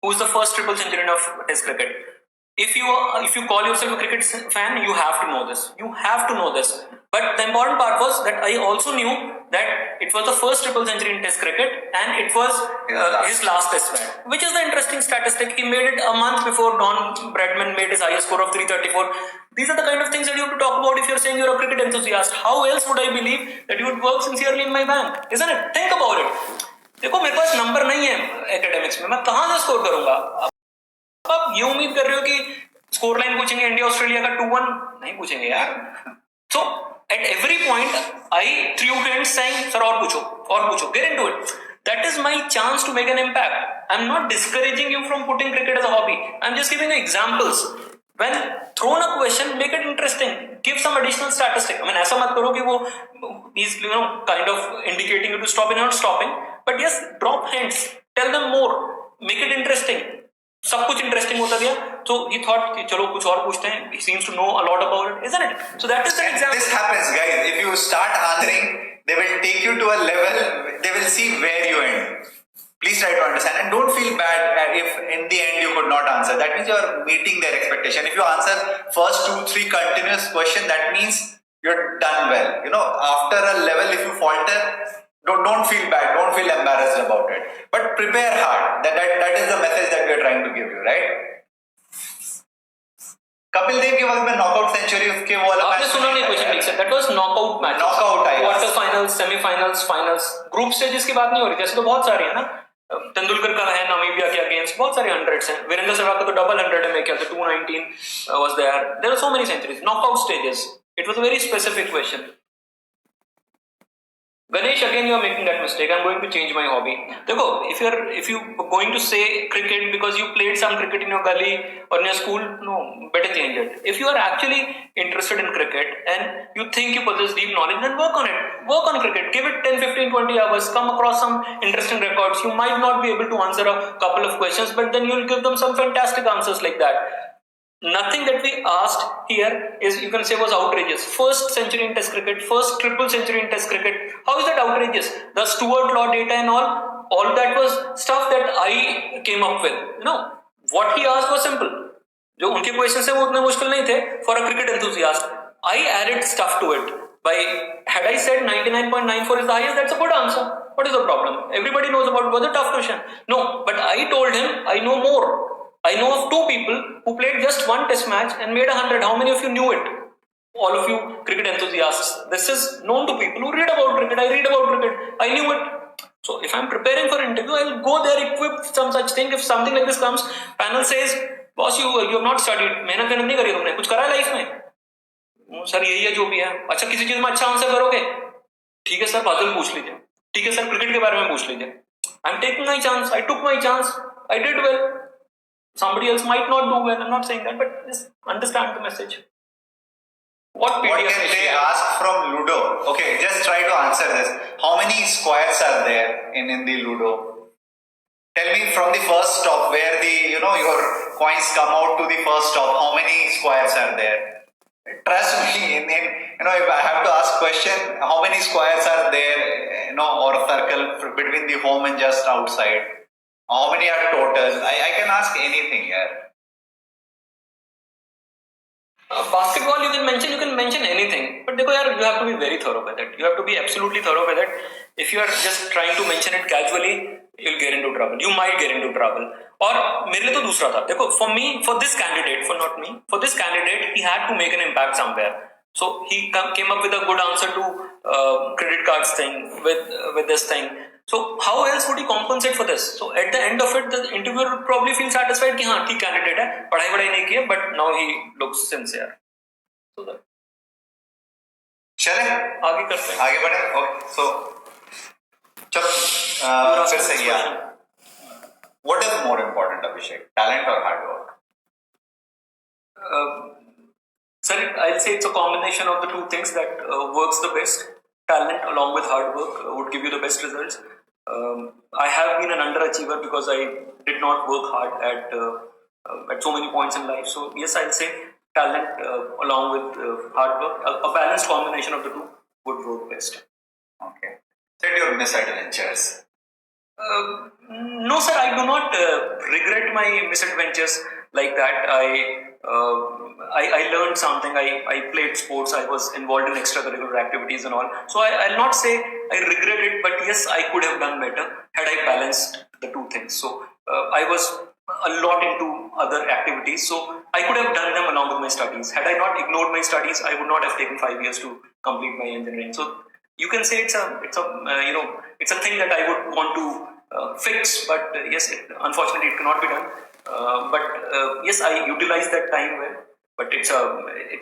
"Who's the first triple centurion of Test cricket?" If you call yourself a cricket fan, you have to know this. You have to know this. But the important part was that I also knew that it was the first triple century in Test cricket, and it was his last Test match. Which is the interesting statistic. He made it a month before Don Bradman made his highest score of 334. These are the kind of things that you have to talk about if you're saying you're a cricket enthusiast. How else would I believe that you would work sincerely in my bank? Isn't it? Think about it. देखो मेरे पास number नहीं है academics में, मैं कहाँ से score करूंगा? आप ये उम्मीद कर रहे हो कि स्कोर लाइन पूछेंगे इंडिया ऑस्ट्रेलिया का 2-1? नहीं पूछेंगे यार. So at every point, I threw hands saying, "Sir, और पूछो, get into it." That is my chance to make an impact. I'm not discouraging you from putting cricket as a hobby. I'm just giving you examples. When thrown a question, make it interesting. Give some additional statistic. I mean, ऐसा मत करो कि वो is kind of indicating you to stop and not stopping. But yes, drop hints. Tell them more. Make it interesting. सब कुछ interesting होता गया, so he thought कि चलो कुछ और पूछते हैं. He seems to know a lot about it, isn't it? So that is the example. This happens, guys. If you start answering, they will take you to a level. They will see where you end. Please try to understand and don't feel bad if in the end you could not answer. That means you are meeting their expectation. If you answer first 2-3 continuous questions, that means you're done well. After a level, if you falter, don't feel bad, don't feel embarrassed about it. But prepare hard. That is the message that we are trying to give you, right? Kapil Dev के वक्त में knockout century उसके वो वाला आपने सुना नहीं question ठीक से. That was knockout match. Knockout I. Quarter finals, semifinals, finals, group stages की बात नहीं हो रही. जैसे तो बहुत सारे हैं ना. तेंदुलकर का है नामीबिया के अगेंस्ट, बहुत सारे 100s हैं. वीरेंद्र सहवाग का तो डबल 100 है, मैं क्या था 219 was there are so many centuries. Knockout stages. It was a very specific question. Ganesh, again you are making that mistake. I'm going to change my hobby. देखो, if you going to say cricket because you played some cricket in your gully or in your school, no, better change it. If you are actually interested in cricket and you think you possess deep knowledge, then work on it. Work on cricket. Give it 10, 15, 20 hours. Come across some interesting records. You might not be able to answer a couple of questions, but then you'll give them some fantastic answers like that. Nothing that we asked here is, you can say, was outrageous. First century in test cricket, first triple century in test cricket. How is that outrageous? The Stuart Law data and all that was stuff that I came up with. What he asked was simple. जो उनके questions थे वो उतने मुश्किल नहीं थे for a cricket enthusiast. I added stuff to it. Had I said 99.94 is the highest, that's a good answer. What is the problem? Everybody knows about it. Was a tough question. No, but I told him I know more. I know of 2 people who played just 1 test match and made 100. How many of you knew it? All of you cricket enthusiasts. This is known to people who read about cricket. I read about cricket. I knew it. So if I'm preparing for an interview, I'll go there equipped with some such thing. If something like this comes, panel says, boss, you have not studied. मेहनत नहीं करी तुमने. कुछ करा है life में? Sir यही है जो भी है. अच्छा किसी चीज में अच्छा आंसर करोगे? ठीक है सर, पजल पूछ लीजिए. ठीक है सर, क्रिकेट के बारे में पूछ लीजिए. I'm taking my chance. I took my chance. I did well. Somebody else might not do well. I'm not saying that, but just understand the message. What can they ask from Ludo? Okay, just try to answer this. How many squares are there in the Ludo? Tell me from the first stop where your coins come out to the first stop. How many squares are there? Trust me, if I have to ask question, how many squares are there? Or a circle between the home and just outside. How many are total? I can ask anything here. Basketball you can mention anything, but देखो यार, you have to be very thorough with it. You have to be absolutely thorough with it. If you are just trying to mention it casually, you'll get into trouble. You might get into trouble. और मेरे लिए तो दूसरा था. देखो, for this candidate, he had to make an impact somewhere. So he came up with a good answer to credit cards thing with this thing. So how else would he compensate for this? So at the end of it, the interviewer would probably feel satisfied कि हाँ ठीक candidate है, पढ़ाई नहीं की है, but now he looks sincere. So that. चले आगे करते हैं. आगे बढ़े. Okay, so चलो फिर से किया. What is more important, Abhishek? Talent or hard work? Sir, I'll say it's a combination of the 2 things that works the best. Talent along with hard work would give you the best results. I have been an underachiever because I did not work hard at so many points in life. So yes, I'll say talent along with hard work. A balanced combination of the 2 would work best. Okay. Set your misadventures. No, sir, I do not regret my misadventures like that. I learned something. I played sports. I was involved in extracurricular activities and all. So I'll not say I regret it, but yes, I could have done better had I balanced the 2 things. So I was a lot into other activities, so I could have done them along with my studies. Had I not ignored my studies, I would not have taken 5 years to complete my engineering. So you can say it's a thing that I would want to fix, but yes, unfortunately it cannot be done. But yes, I utilized that time well. but it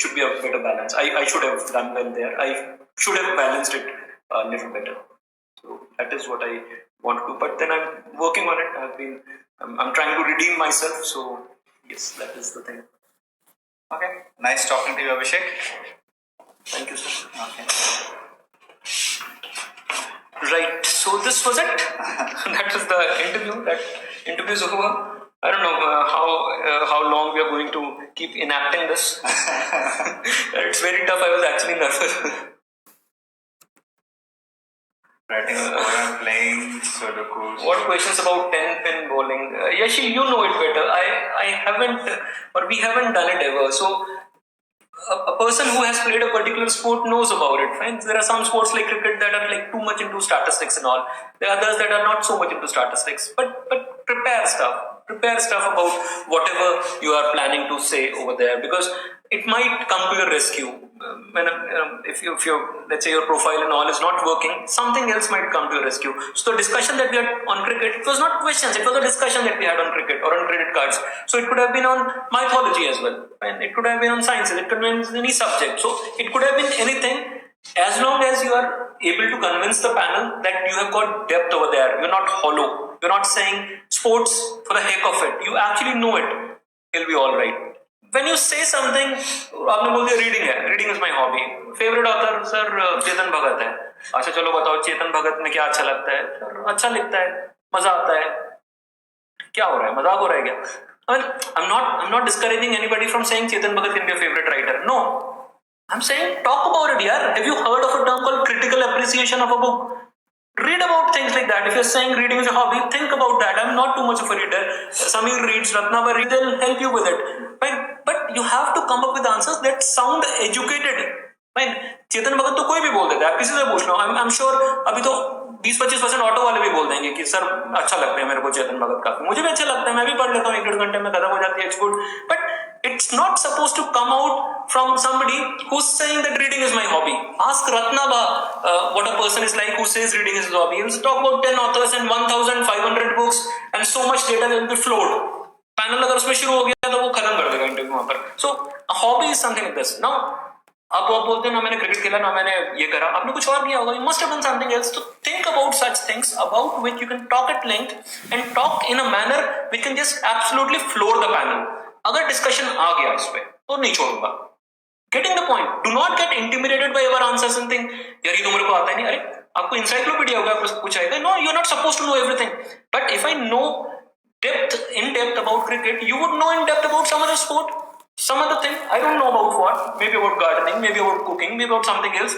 should be a better balance. I should have done well there. I should have balanced it a little better. So that is what I want to do. But then I'm working on it. I'm trying to redeem myself. So yes, that is the thing. Okay. Nice talking to you, Abhishek. Thank you, sir. Okay. Right. So this was it. That was the interview. That interview is over. I don't know how long we are going to keep enacting this. It's very tough. I was actually nervous. Writing a score and playing Sudoku. What questions about 10-pin bowling? Yashi, you know it better. I haven't, or we haven't done it ever. So a person who has played a particular sport knows about it. Fine. There are some sports like cricket that are like too much into statistics and all. There are others that are not so much into statistics. But prepare stuff. Prepare stuff about whatever you are planning to say over there, because it might come to your rescue. If your let's say your profile and all is not working, something else might come to your rescue. So the discussion that we had on cricket, it was not questions, it was a discussion that we had on cricket or on credit cards. So it could have been on mythology as well, and it could have been on sciences, it could have been any subject. So it could have been anything, as long as you are able to convince the panel that you have got depth over there. You're not hollow. You're not saying sports for the heck of it. You actually know it. It'll be all right. When you say something, आपने बोल दिया reading है. Reading is my hobby. Favorite author sir Chetan Bhagat है. अच्छा चलो बताओ चेतन भगत में क्या अच्छा लगता है? सर अच्छा लिखता है, मजा आता है. क्या हो रहा है? मजाक हो रहा है क्या? I mean, I'm not discouraging anybody from saying Chetan Bhagat can be a favorite writer. No, I'm saying talk about it. Yaar, have you heard of a term called critical appreciation of a book? Read about things like that. If you're saying reading is a hobby, think about that. I'm not too much of a reader. Samir reads, Ratnava reads, they'll help you with it. But you have to come up with answers that sound educated. Chetan Bhagat तो कोई भी बोल देता है, आप किसी से पूछ लो. I'm sure अभी तो 20-25% ऑटो वाले भी बोल देंगे कि सर अच्छा लगता है मेरे को चेतन भगत काफी. मुझे भी अच्छा लगता है, मैं भी पढ़ लेता हूँ, 1-1.5 घंटे में खत्म हो जाती है. It's good. But it's not supposed to come out from somebody who's saying that reading is my hobby. Ask Ratnava what a person is like who says reading is his hobby. He'll talk about 10 authors and 1,500 books and so much data will be flowed. Panel अगर उसमें शुरू हो गया तो वो खत्म कर देगा इंटरव्यू वहां पर. So hobby is something like this. Now अब आप बोलते हैं ना मैंने क्रिकेट खेला ना मैंने ये करा, आपने कुछ और किया होगा. You must have done something else. तो think about such things about which you can talk at length and talk in a manner which can just absolutely floor the panel. अगर डिस्कशन आ गया इस पे तो नहीं छोड़ूंगा. Getting the point. Do not get intimidated by your answers and think यार ये तो मेरे को आता ही नहीं. अरे आपको इंसाइक्लोपीडिया होगा, आपको कुछ आएगा. No, you are not supposed to know everything. But if I know in depth about cricket, you would know in depth about some other sport, some other thing. I don't know about what. Maybe about gardening, maybe about cooking, maybe about something else.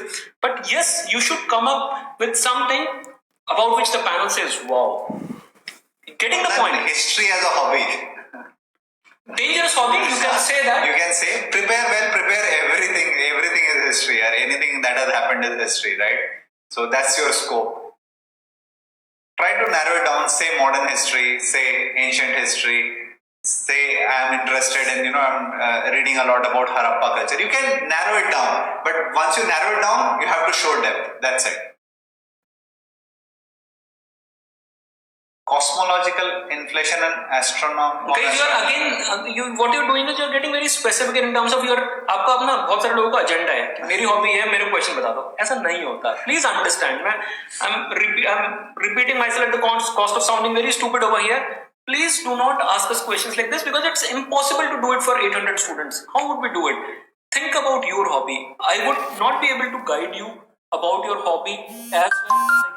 But yes, you should come up with something about which the panel says, wow. Getting the point. History as a hobby. Dangerous hobby, you can say that. You can say, prepare everything. Everything is history, or anything that has happened is history, right? So that's your scope. Try to narrow it down, say modern history, say ancient history, say I'm interested in, I'm reading a lot about Harappa culture. You can narrow it down, but once you narrow it down, you have to show depth. That's it. Cosmological inflation and astronomy. Guys, you are again, what you're doing is you're getting very specific in terms of your, आपका अपना बहुत सारे लोगों का agenda है कि मेरी hobby है, मेरे क्वेश्चन बता दो. ऐसा नहीं होता. Please understand. I'm repeating myself at the cost of sounding very stupid over here. Please do not ask us questions like this because it's impossible to do it for 800 students. How would we do it? Think about your hobby. I would not be able to guide you about your hobby as well as I